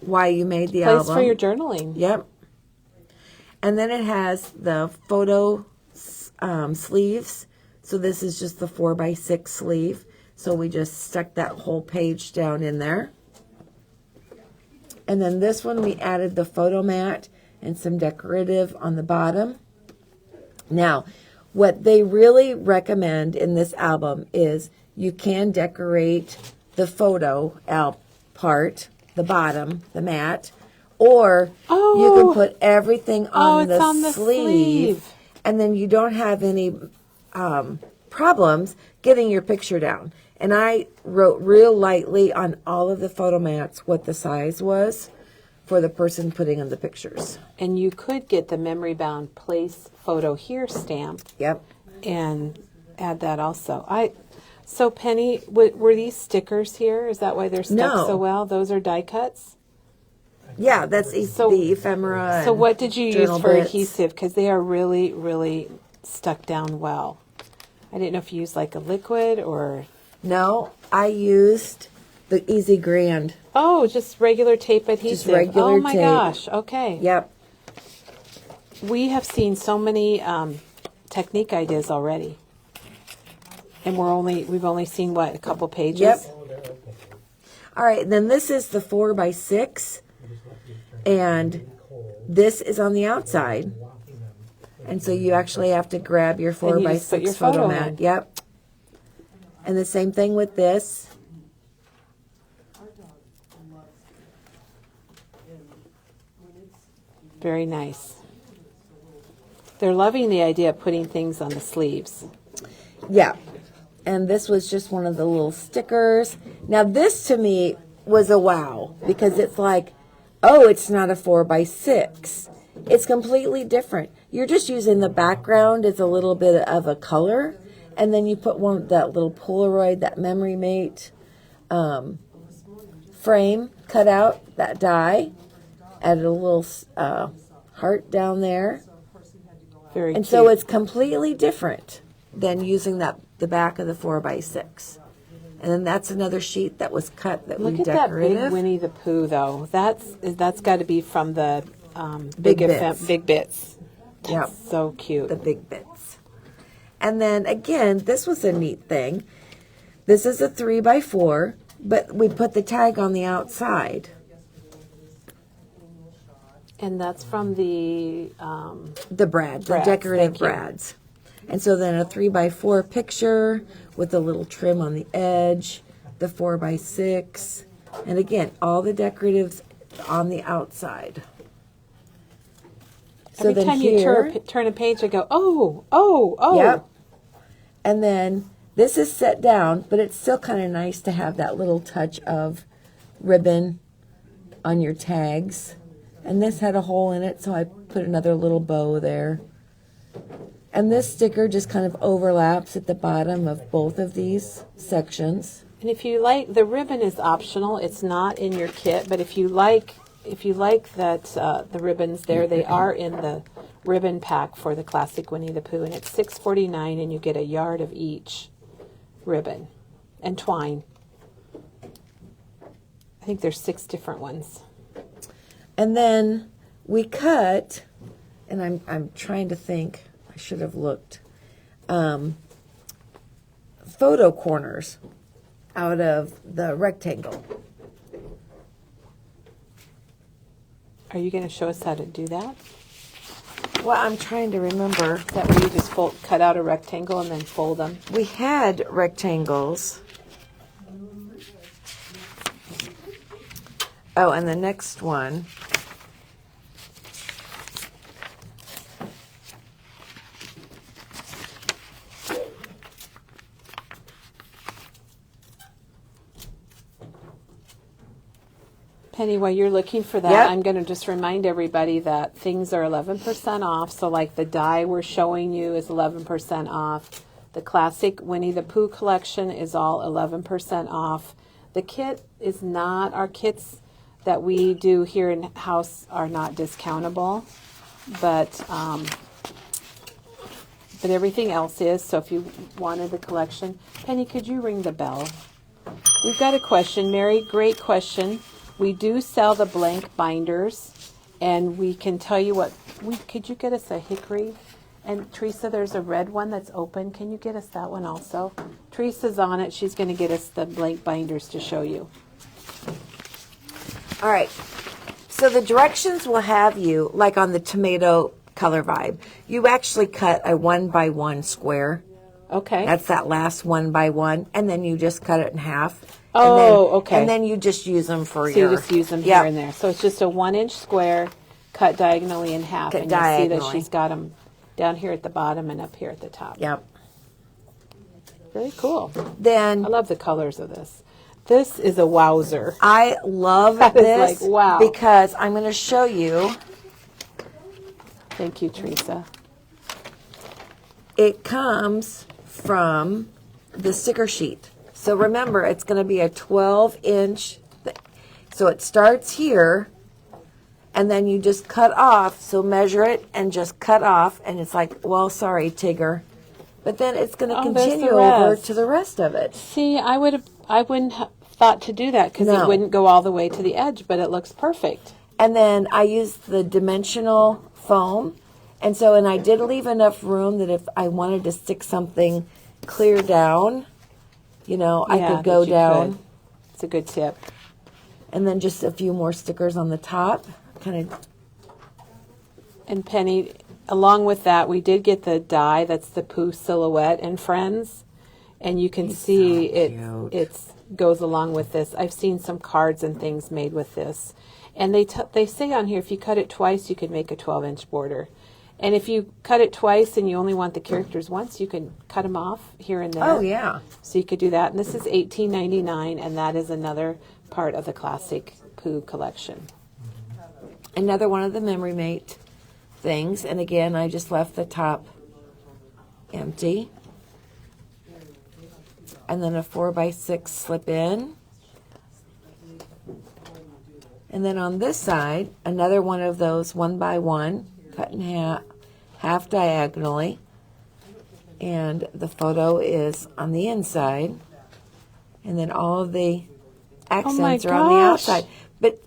why you made the album. Place for your journaling. Yep. And then it has the photo sleeves. So this is just the 4x6 sleeve. So we just stuck that whole page down in there. And then this one we added the photo mat and some decorative on the bottom. Now, what they really recommend in this album is you can decorate the photo part, the bottom, the mat, or you can put everything on, it's on the sleeve. And then you don't have any problems getting your picture down. And I wrote real lightly on all of the photo mats what the size was for the person putting in the pictures. And you could get the memory bound place photo here stamp. Yep. And add that also. So Penny, were these stickers here? Is that why they're stuck so well? Those are die cuts? Yeah, that's the ephemera. So what did you use for bits. adhesive? Because they are really, really stuck down well. I didn't know if you used like a liquid or... No, I used the Easy Grand. Oh, just regular tape adhesive. Just regular oh my tape. gosh, okay. Yep. We have seen so many technique ideas already. And we've only seen a couple pages? Yep. All right, then this is the 4x6. And this is on the outside. And so you actually have to grab your 4x6 photo mat. Yep. And the same thing with this. Very nice. They're loving the idea of putting things on the sleeves. Yeah. And this was just one of the little stickers. Now this to me was a wow, because it's like, oh, it's not a 4x6. It's completely different. You're just using the background as a little bit of a color, and then you put that little Polaroid, that Memory Mate frame cut out, that die, added a little heart down there. Very and cute. So it's completely different than using the back of the 4x6. And then that's another sheet that was cut that we Look at decorated. that big Winnie the Pooh, though. That's got to be from the Big Bits. Big Bits. That's Yep. so cute. The Big Bits. And then again, this was a neat thing. This is a 3x4, but we put the tag on the outside. And that's from the The Brad, the Brads, decorative thank you. brads. And so then a 3x4 picture with a little trim on the edge, the 4x6, and again, all the decoratives on the outside. every then time here, you turn a page, I go, oh. Yep. And then this is set down, but it's still kind of nice to have that little touch of ribbon on your tags. And this had a hole in it, so I put another little bow there. And this sticker just kind of overlaps at the bottom of both of these sections. And if you like, the ribbon is optional. It's not in your kit, but if you like that the ribbons there, they are in the ribbon pack for the Classic Winnie the Pooh, and it's $6.49, and you get a yard of each ribbon and twine. I think there's 6 different ones. And then we cut, and I'm trying to think, I should have looked, photo corners out of the rectangle. Are you going to show us how to do that? Well, I'm trying to remember. Is that where you just cut out a rectangle and then fold them? We had rectangles. Oh, and the next one. Penny, while you're looking for that, Yep. I'm going to just remind everybody that things are 11% off. So like the die we're showing you is 11% off. The Classic Winnie the Pooh collection is all 11% off. The kit is not, our kits that we do here in house are not discountable, but everything else is. So if you wanted the collection, Penny, could you ring the bell? We've got a question, Mary, great question. We do sell the blank binders, and we can tell you what, could you get us a hickory? And Teresa, there's a red one that's open. Can you get us that one also? Teresa's on it. She's going to get us the blank binders to show you. All right. So the directions will have you, like on the tomato color vibe, you actually cut a 1x1 square. Okay. That's that last 1x1, and then you just cut it in half. Oh, okay. And then you just use them for So you just use them here and there. So it's just a 1-inch square cut diagonally in half. Cut and you'll see that diagonally. she's got them down here at the bottom and up here at the top. Yep. Very cool. Then I love the colors of this. This is a wowzer. I love That is this like, wow. because I'm going to show you. Thank you, Teresa. It comes from the sticker sheet. So remember, it's going to be a 12-inch. So it starts here, and then you just cut off. So measure it and just cut off. And it's like, well, sorry, Tigger. But then it's going to Oh, there's the continue over rest. to the rest of it. See, I wouldn't have thought to do that because No. it wouldn't go all the way to the edge, but it looks perfect. And then I used the dimensional foam. And I did leave enough room that if I wanted to stick something clear down, I could go that you down. could. It's a good tip. And then just a few more stickers on the top. kind of. And Penny, along with that, we did get the die. That's the Pooh silhouette and Friends, and you can see so cute. it goes along with this. I've seen some cards and things made with this, and they say on here if you cut it twice, you could make a 12-inch border, and if you cut it twice and you only want the characters once, you can cut them off here and there. Oh yeah. So you could do that, and this is $18.99, and that is another part of the Classic Pooh collection. Another one of the Memory Mate things, and again, I just left the top empty. And then a 4x6 slip in. And then on this side, another one of those 1x1, cut in half diagonally. And the photo is on the inside. And then all of the accents are on the outside. But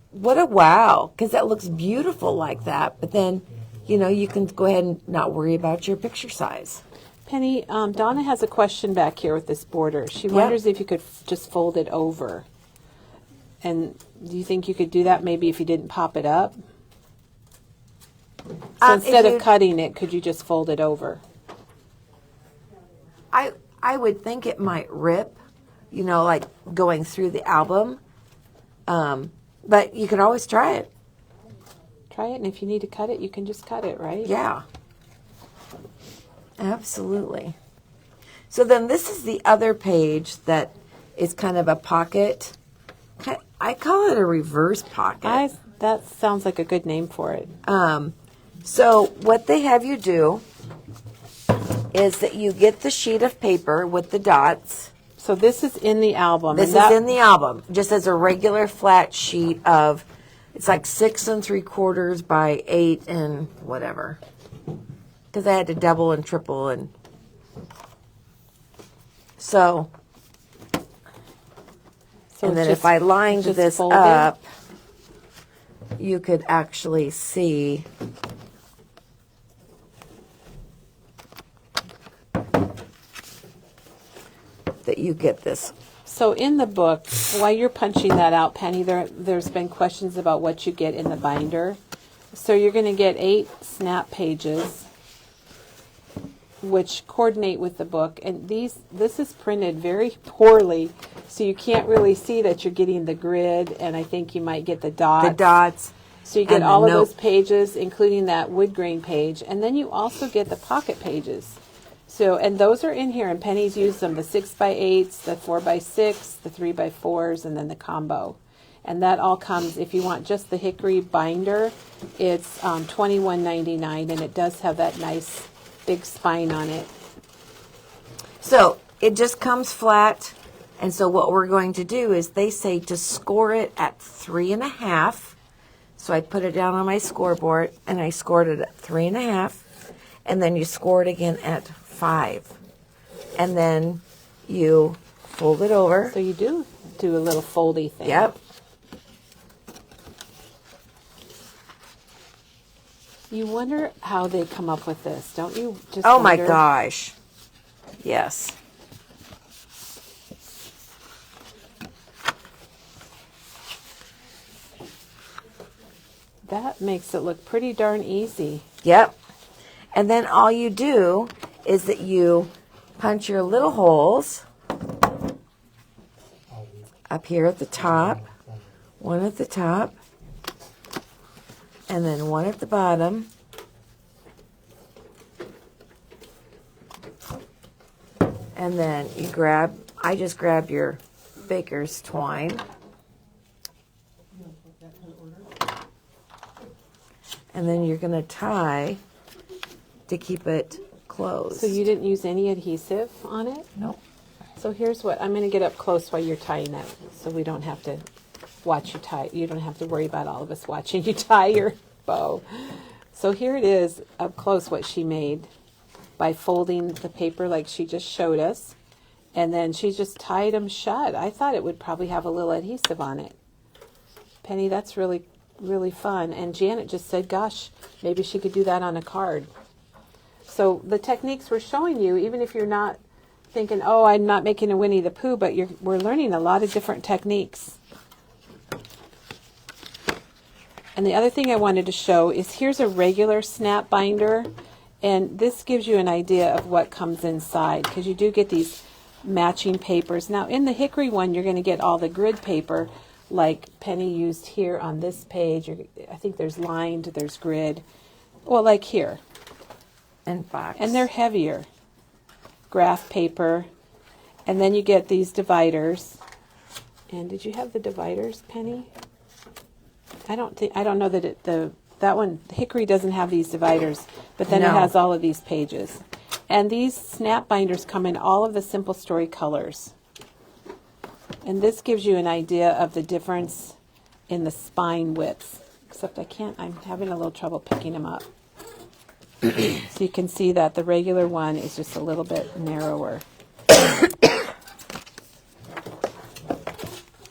what a wow, because that looks beautiful like that. But then, you know, you can go ahead and not worry about your picture size. Penny, Donna has a question back here with this border. She wonders if you could just fold it over. And do you think you could do that maybe if you didn't pop it up? So instead of cutting it, could you just fold it over? I would think it might rip, you know, like going through the album. But you could always try it. Try it, and if you need to cut it, you can just cut it, right? Yeah. Absolutely. So then this is the other page that is kind of a pocket. I call it a reverse pocket. That sounds like a good name for it. So what they have you do is that you get the sheet of paper with the dots. So this is in the album. This is in the album, just as a regular flat sheet of, it's like 6 3/4 by 8 and whatever. Because I had to double and triple, and so and then if I lined this up, you could actually see that you get this. So in the book, while you're punching that out, Penny, there's been questions about what you get in the binder. So you're going to get 8 snap pages, which coordinate with the book, and this is printed very poorly, so you can't really see that you're getting the grid, and I think you might get the dots. The dots. So you get all of those pages, including that wood grain page, and then you also get the pocket pages. So, and those are in here, and Penny's used them, the 6x8s, the 4x6, the 3x4s, and then the combo. And that all comes, if you want just the hickory binder, it's $21.99, and it does have that nice big spine on it. So it just comes flat, and so what we're going to do is they say to score it at 3.5. So I put it down on my scoreboard, and I scored it at 3.5, and then you score it again at 5, and then you fold it over. So you do a little foldy thing. Yep. You wonder how they come up with this, don't you? Just Oh my wonder? gosh. Yes. That makes it look pretty darn easy. Yep. And then all you do is that you punch your little holes up here at the top, one at the top, and then one at the bottom. And then you I just grab your baker's twine. And then you're going to tie to keep it closed. So you didn't use any adhesive on it? Nope. So here's what, I'm going to get up close while you're tying that, so we don't have to watch you tie. You don't have to worry about all of us watching you tie your bow. So here it is up close what she made by folding the paper like she just showed us. And then she just tied them shut. I thought it would probably have a little adhesive on it. Penny, that's really, really fun. And Janet just said, gosh, maybe she could do that on a card. So the techniques we're showing you, even if you're not thinking, oh, I'm not making a Winnie the Pooh, but we're learning a lot of different techniques. And the other thing I wanted to show is here's a regular snap binder, and this gives you an idea of what comes inside, because you do get these matching papers. Now in the hickory one, you're going to get all the grid paper like Penny used here on this page. I think there's lined, there's grid. Well, like here. And box. And they're heavier. Graph paper. And then you get these dividers. And did you have the dividers, Penny? I don't know that that one, hickory doesn't have these dividers, but then it No. has all of these pages. And these snap binders come in all of the Simple Story colors. And this gives you an idea of the difference in the spine widths. Except I'm having a little trouble picking them up. So you can see that the regular one is just a little bit narrower.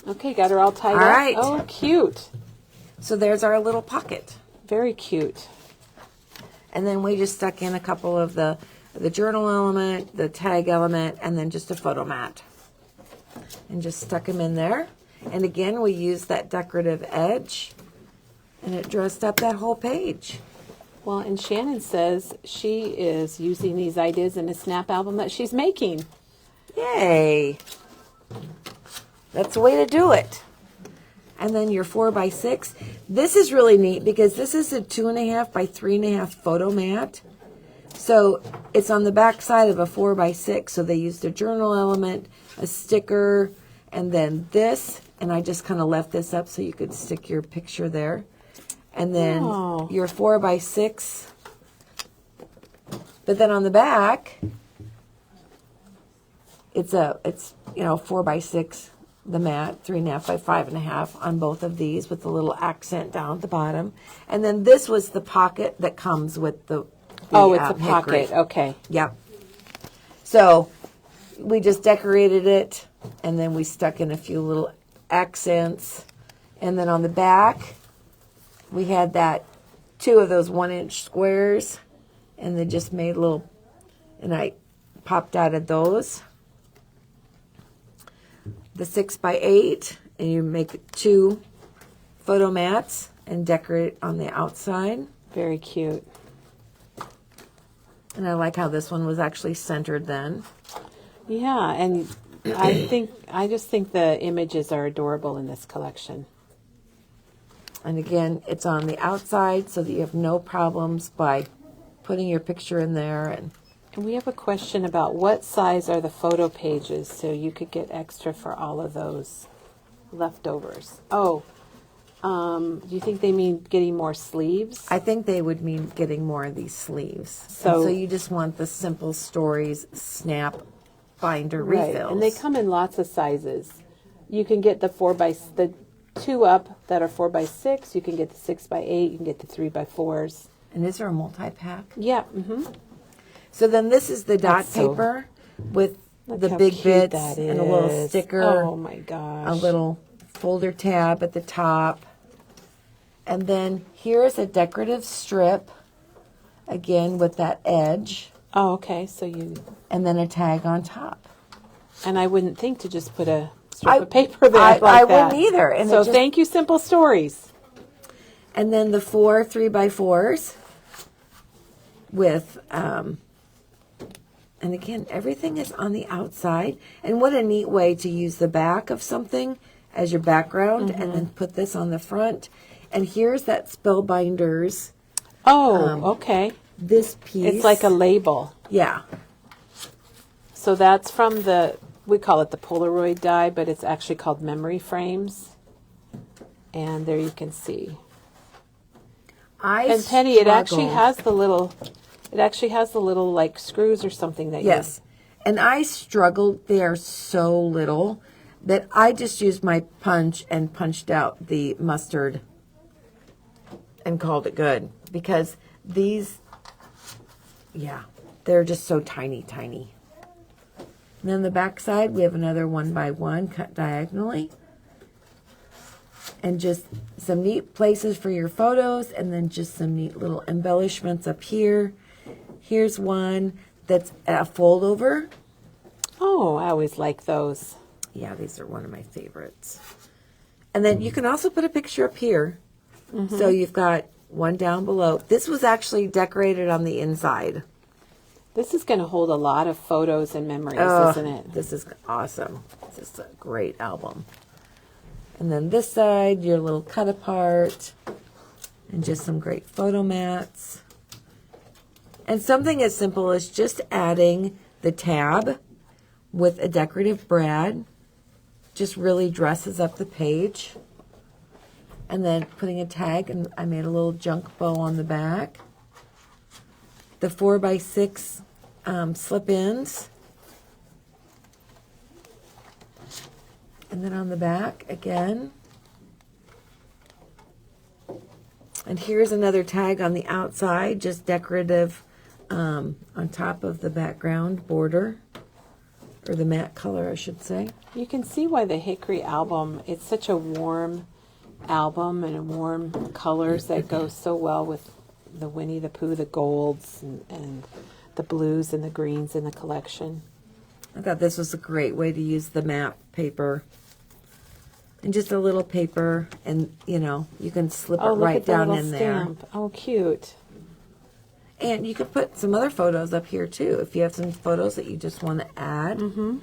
Okay, got her all tied up. All right. Oh, cute. So there's our little pocket. Very cute. And then we just stuck in a couple of the journal element, the tag element, and then just a photo mat. And just stuck them in there. And again, we used that decorative edge, and it dressed up that whole page. Well, and Shannon says she is using these ideas in a snap album that she's making. Yay! That's the way to do it. And then your 4x6. This is really neat because this is a 2.5 by 3.5 photo mat. So it's on the back side of a 4x6. So they used a journal element, a sticker, and then this. And I just kind of left this up so you could stick your picture there. And then your 4x6. But then on the back, it's 4x6. The mat, 3.5 by 5.5 on both of these with the little accent down at the bottom. And then this was the pocket that comes with the It's a hickory. pocket. Okay. Yep. So we just decorated it, and then we stuck in a few little accents. And then on the back, we had that 2 of those 1-inch squares, and they just made little, and I popped out of those. The 6x8, and you make 2 photo mats and decorate on the outside. Very cute. And I like how this one was actually centered then. Yeah, and I just think the images are adorable in this collection. And again, it's on the outside so that you have no problems by putting your picture in there. And we have a question about what size are the photo pages, so you could get extra for all of those leftovers. Oh, do you think they mean getting more sleeves? I think they would mean getting more of these sleeves. So you just want the Simple Stories snap binder right, refills. and they come in lots of sizes. You can get the 2 up that are 4x6. You can get the 6x8. You can get the 3x4s. And is there a multi-pack? Yeah. Mm-hmm. So then this is the dot That's so- paper with Look the how big cute bits that and a little is. sticker. Oh my gosh. A little folder tab at the top. And then here's a decorative strip, again with that edge, Oh, okay. So and then a tag on top. and I wouldn't think to just put a strip of paper there I like that. wouldn't either. And So it just- thank you, Simple Stories. And then the 4 3x4s with, and again, everything is on the outside. And what a neat way to use the back of something as your background and then put this on the front. And here's that Spellbinders, Oh, okay. this piece. It's like a label. Yeah. So that's from we call it the Polaroid die, but it's actually called memory frames. And there you can see. And Penny, it actually has the little like screws or something that Yes. And I struggled. They are so little that I just used my punch and punched out the mustard and called it good. Because these, yeah, they're just so tiny, tiny. And then the back side, we have another 1x1 cut diagonally. And just some neat places for your photos, and then just some neat little embellishments up here. Here's one that's a fold over. Oh, I always like those. Yeah, these are one of my favorites. And then you can also put a picture up here So you've got one down below. This was actually decorated on the inside. This is going to hold a lot of photos and memories, isn't it? This is awesome. This is a great album. And then this side, your little cut apart, and just some great photo mats. And something as simple as just adding the tab with a decorative brad just really dresses up the page. And then putting a tag, and I made a little junk bow on the back. The 4x6 slip-ins. And then on the back again. And here's another tag on the outside, just decorative on top of the background border, or the matte color, I should say. You can see why the Hickory album, it's such a warm album and warm colors that go so well with the Winnie the Pooh, the golds and the blues and the greens in the collection. I thought this was a great way to use the map paper. And just a little paper, and you can slip it right down in there. Oh, cute. And you could put some other photos up here too, if you have some photos that you just want to add. Mm-hmm.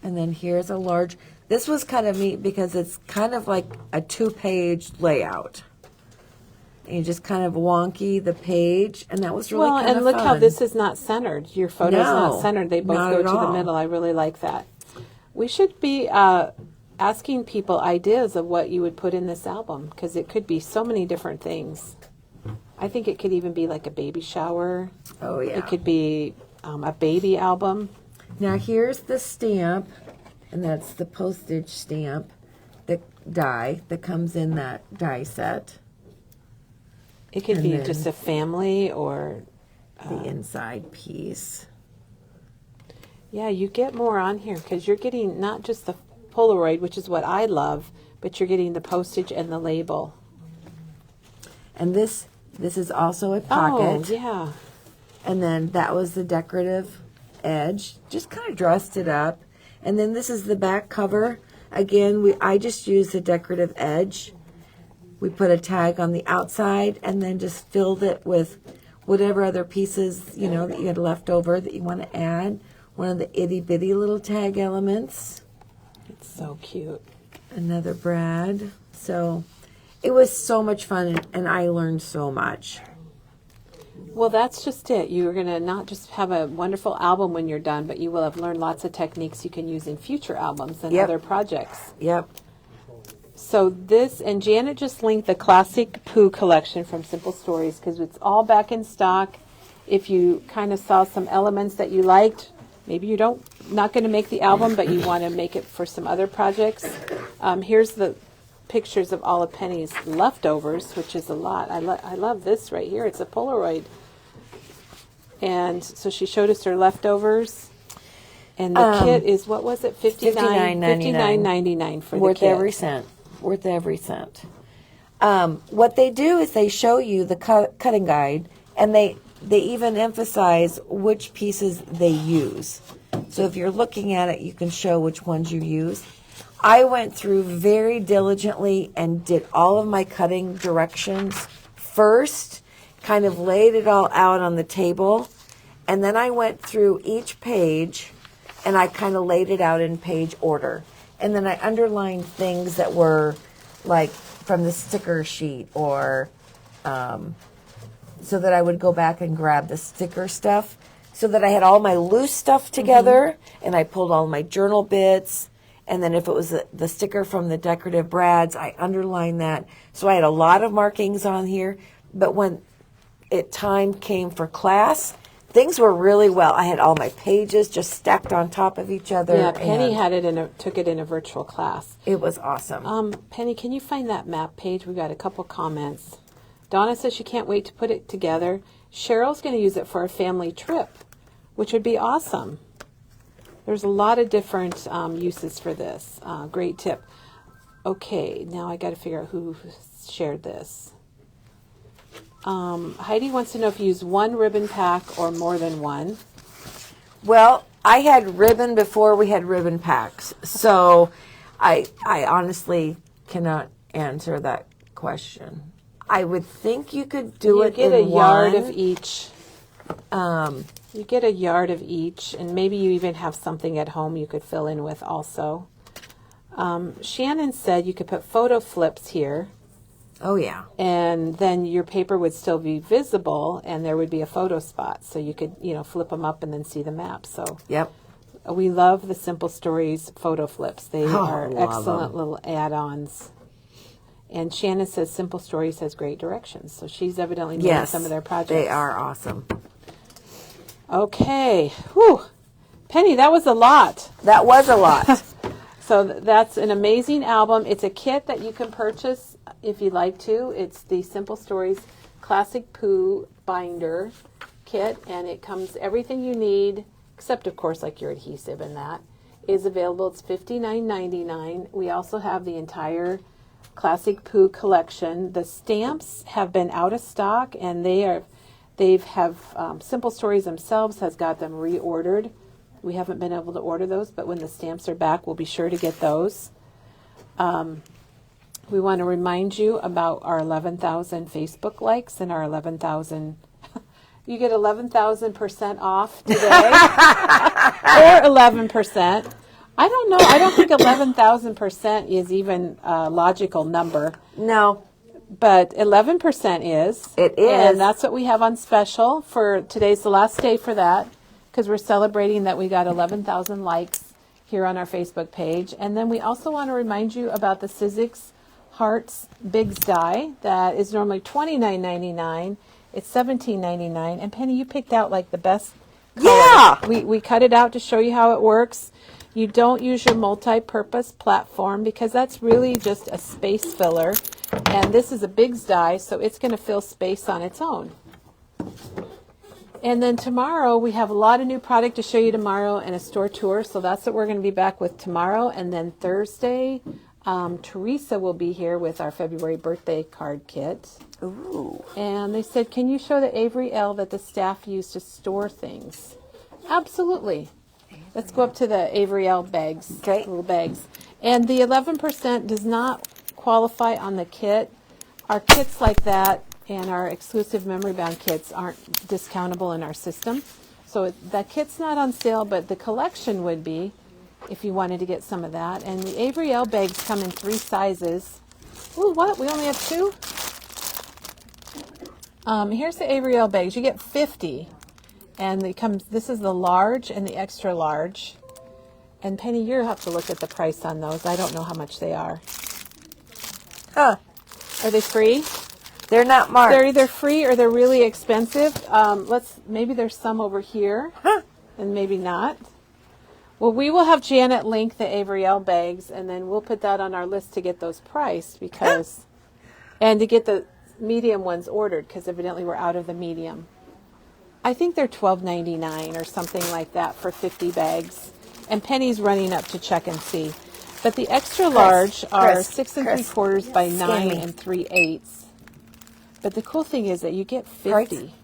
And then here's a large. This was kind of neat because it's kind of like a 2-page layout. And you just kind of wonky the page, and that was really kind of fun. Well, and look how this is not centered. Your photo's not centered. They both go to the middle. I really like that. We should be asking people ideas of what you would put in this album, because it could be so many different things. I think it could even be like a baby shower. Oh, yeah. It could be a baby album. Now, here's the stamp, and that's the postage stamp, the die that comes in that die set. It could be just a family or the inside piece. Yeah, you get more on here because you're getting not just the Polaroid, which is what I love, but you're getting the postage and the label. And this is also a pocket. Oh, yeah. And then that was the decorative edge. Just kind of dressed it up. And then this is the back cover. Again, I just used the decorative edge. We put a tag on the outside and then just filled it with whatever other pieces, that you had left over that you want to add. One of the itty-bitty little tag elements. It's so cute. Another brad. So it was so much fun, and I learned so much. Well, that's just it. You're going to not just have a wonderful album when you're done, but you will have learned lots of techniques you can use in future albums and other projects. Yep. So this, and Janet just linked the Classic Pooh collection from Simple Stories because it's all back in stock. If you kind of saw some elements that you liked, maybe you not going to make the album, but you want to make it for some other projects. Here's the pictures of all of Penny's leftovers, which is a lot. I love this right here. It's a Polaroid. And so she showed us her leftovers. And the kit is, what was it? $59.99 for the kit. Worth every cent. Worth every cent. What they do is they show you the cutting guide, and they even emphasize which pieces they use. So if you're looking at it, you can show which ones you use. I went through very diligently and did all of my cutting directions first, kind of laid it all out on the table, and then I went through each page and I kind of laid it out in page order. And then I underlined things that were like from the sticker sheet, or so that I would go back and grab the sticker stuff, so that I had all my loose stuff together, and I pulled all my journal bits. And then if it was the sticker from the decorative brads, I underlined that. So I had a lot of markings on here. But when time came for class, things were really well. I had all my pages just stacked on top of each other. Yeah, Penny had it took it in a virtual class. It was awesome. Penny, can you find that map page? We got a couple comments. Donna says she can't wait to put it together. Cheryl's going to use it for a family trip, which would be awesome. There's a lot of different uses for this. Great tip. Okay, now I got to figure out who shared this. Heidi wants to know if you use one ribbon pack or more than one. Well, I had ribbon before we had ribbon packs, so I honestly cannot answer that question. I would think you could do You it get in a yard one. of each. You get a yard of each, and maybe you even have something at home you could fill in with also. Shannon said you could put photo flips here, Oh, yeah. and then your paper would still be visible, and there would be a photo spot, so you could, flip them up and then see the map. So Yep. we love the Simple Stories photo flips. They are love excellent 'em. little add-ons. And Shannon says Simple Stories has great directions, so she's evidently doing Yes. some of their projects. They are awesome. Okay. Whew. Penny, that was a lot. That was a lot. So that's an amazing album. It's a kit that you can purchase if you'd like to. It's the Simple Stories Classic Pooh Binder Kit, and it comes everything you need, except, of course, like your adhesive and that, is available. It's $59.99. We also have the entire Classic Pooh collection. The stamps have been out of stock, and Simple Stories themselves has got them reordered. We haven't been able to order those, but when the stamps are back, we'll be sure to get those. We want to remind you about our 11,000 Facebook likes and our 11,000. You get 11,000% off today, or 11%. I don't know. I don't think 11,000% is even a logical number, No. but 11% is. It is. And that's what we have on special for today's the last day for that, because we're celebrating that we got 11,000 likes here on our Facebook page. And then we also want to remind you about the Sizzix Hearts Bigs Die that is normally $29.99. It's $17.99. And Penny, you picked out like the best color. Yeah. We cut it out to show you how it works. You don't use your multi-purpose platform because that's really just a space filler. And this is a Bigs Die, so it's going to fill space on its own. And then tomorrow, we have a lot of new product to show you tomorrow and a store tour. So that's what we're going to be back with tomorrow. And then Thursday, Teresa will be here with our February birthday card kit. Ooh. And they said, can you show the Avery L that the staff used to store things? Absolutely. Let's go up to the Avery L bags, Okay. little bags. And the 11% does not qualify on the kit. Our kits like that and our exclusive memory bound kits aren't discountable in our system. So that kit's not on sale, but the collection would be if you wanted to get some of that. And the Avery L bags come in 3 sizes. Ooh, what? We only have 2? Here's the Avery L bags. You get 50. And this is the large and the extra large. And Penny, you have to look at the price on those. I don't know how much they are. Huh. Are they free? They're not marked. They're either free or they're really expensive. Maybe there's some over here, and maybe not. Well, we will have Janet link the Avery L bags, and then we'll put that on our list to get those priced and to get the medium ones ordered because evidently we're out of the medium. I think they're $12.99 or something like that for 50 bags, and Penny's running up to check and see. But the extra large are 6 3/4 by 9 3/8. But the cool thing is that you get 50.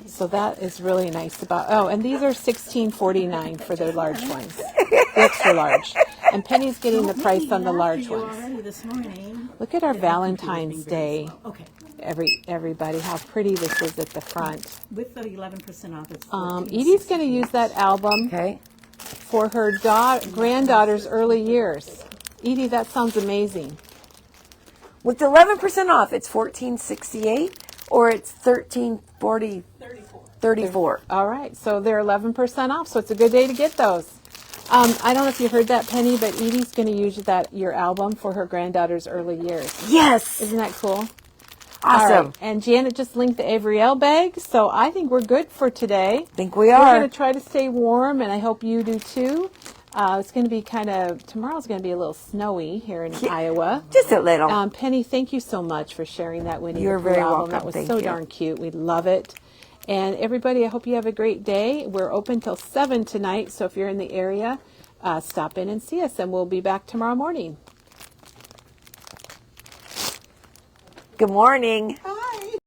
So that is really nice about. Oh, and these are $16.49 for the large ones, the extra large. And Penny's getting the price on the large ones. Look at our Valentine's Day. Okay. Everybody, how pretty this is at the front. With the 11% off, it's Edie's going to use that album for her granddaughter's early years. Edie, that sounds amazing. With 11% off, it's $14.68 or it's $13.40. 34. All right, so they're 11% off, so it's a good day to get those. I don't know if you heard that, Penny, but Edie's going to use your album for her granddaughter's early years. Yes. Isn't that cool? Awesome. All right. And Janet just linked the Avery L bag, so I think we're good for today. I think we We're are. going to try to stay warm, and I hope you do too. It's going to be tomorrow's going to be a little snowy here in Iowa. Just a little. Penny, thank you so much for sharing that Winnie You're the Pooh very album. welcome. That was Thank so you. darn cute. We love it. And everybody, I hope you have a great day. We're open till 7 tonight, so if you're in the area, stop in and see us, and we'll be back tomorrow morning. Good morning. Hi.